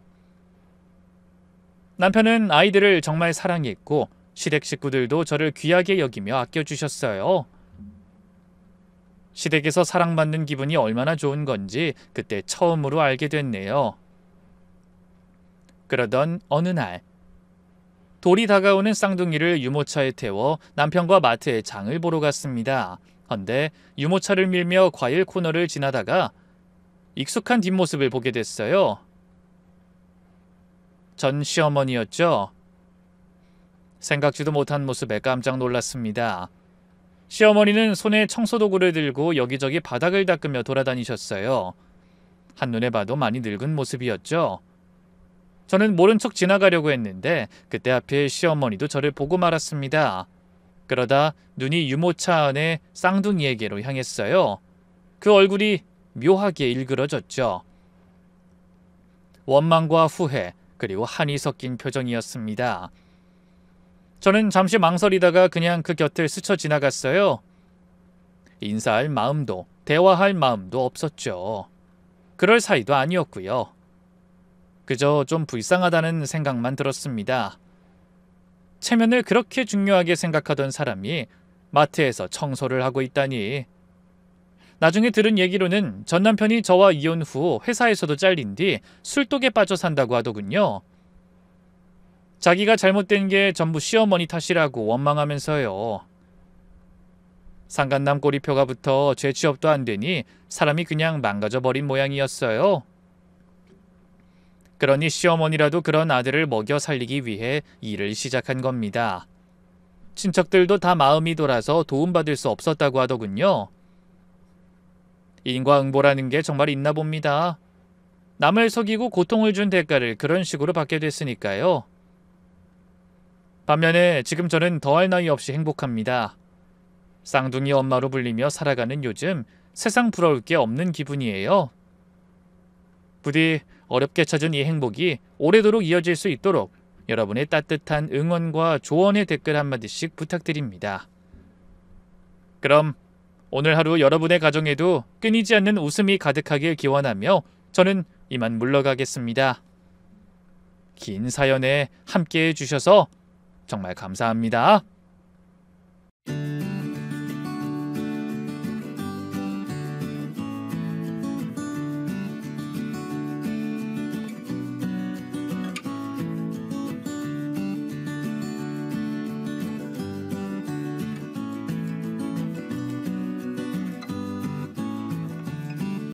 남편은 아이들을 정말 사랑했고 시댁 식구들도 저를 귀하게 여기며 아껴주셨어요. 시댁에서 사랑받는 기분이 얼마나 좋은 건지 그때 처음으로 알게 됐네요. 그러던 어느 날 돌이 다가오는 쌍둥이를 유모차에 태워 남편과 마트에 장을 보러 갔습니다. 헌데 유모차를 밀며 과일 코너를 지나다가 익숙한 뒷모습을 보게 됐어요. 전 시어머니였죠. 생각지도 못한 모습에 깜짝 놀랐습니다. 시어머니는 손에 청소도구를 들고 여기저기 바닥을 닦으며 돌아다니셨어요. 한눈에 봐도 많이 늙은 모습이었죠. 저는 모른 척 지나가려고 했는데 그때 하필 시어머니도 저를 보고 말았습니다. 그러다 눈이 유모차 안에 쌍둥이에게로 향했어요. 그 얼굴이 묘하게 일그러졌죠. 원망과 후회, 그리고 한이 섞인 표정이었습니다. 저는 잠시 망설이다가 그냥 그 곁을 스쳐 지나갔어요. 인사할 마음도 대화할 마음도 없었죠. 그럴 사이도 아니었고요. 그저 좀 불쌍하다는 생각만 들었습니다. 체면을 그렇게 중요하게 생각하던 사람이 마트에서 청소를 하고 있다니. 나중에 들은 얘기로는 전 남편이 저와 이혼 후 회사에서도 잘린 뒤 술독에 빠져 산다고 하더군요. 자기가 잘못된 게 전부 시어머니 탓이라고 원망하면서요. 상간남 꼬리표가 붙어 재취업도 안 되니 사람이 그냥 망가져버린 모양이었어요. 그러니 시어머니라도 그런 아들을 먹여 살리기 위해 일을 시작한 겁니다. 친척들도 다 마음이 돌아서 도움받을 수 없었다고 하더군요. 인과응보라는 게 정말 있나 봅니다. 남을 속이고 고통을 준 대가를 그런 식으로 받게 됐으니까요. 반면에 지금 저는 더할 나위 없이 행복합니다. 쌍둥이 엄마로 불리며 살아가는 요즘 세상 부러울 게 없는 기분이에요. 부디 어렵게 찾은 이 행복이 오래도록 이어질 수 있도록 여러분의 따뜻한 응원과 조언의 댓글 한마디씩 부탁드립니다. 그럼 오늘 하루 여러분의 가정에도 끊이지 않는 웃음이 가득하길 기원하며 저는 이만 물러가겠습니다. 긴 사연에 함께해 주셔서 정말 감사합니다.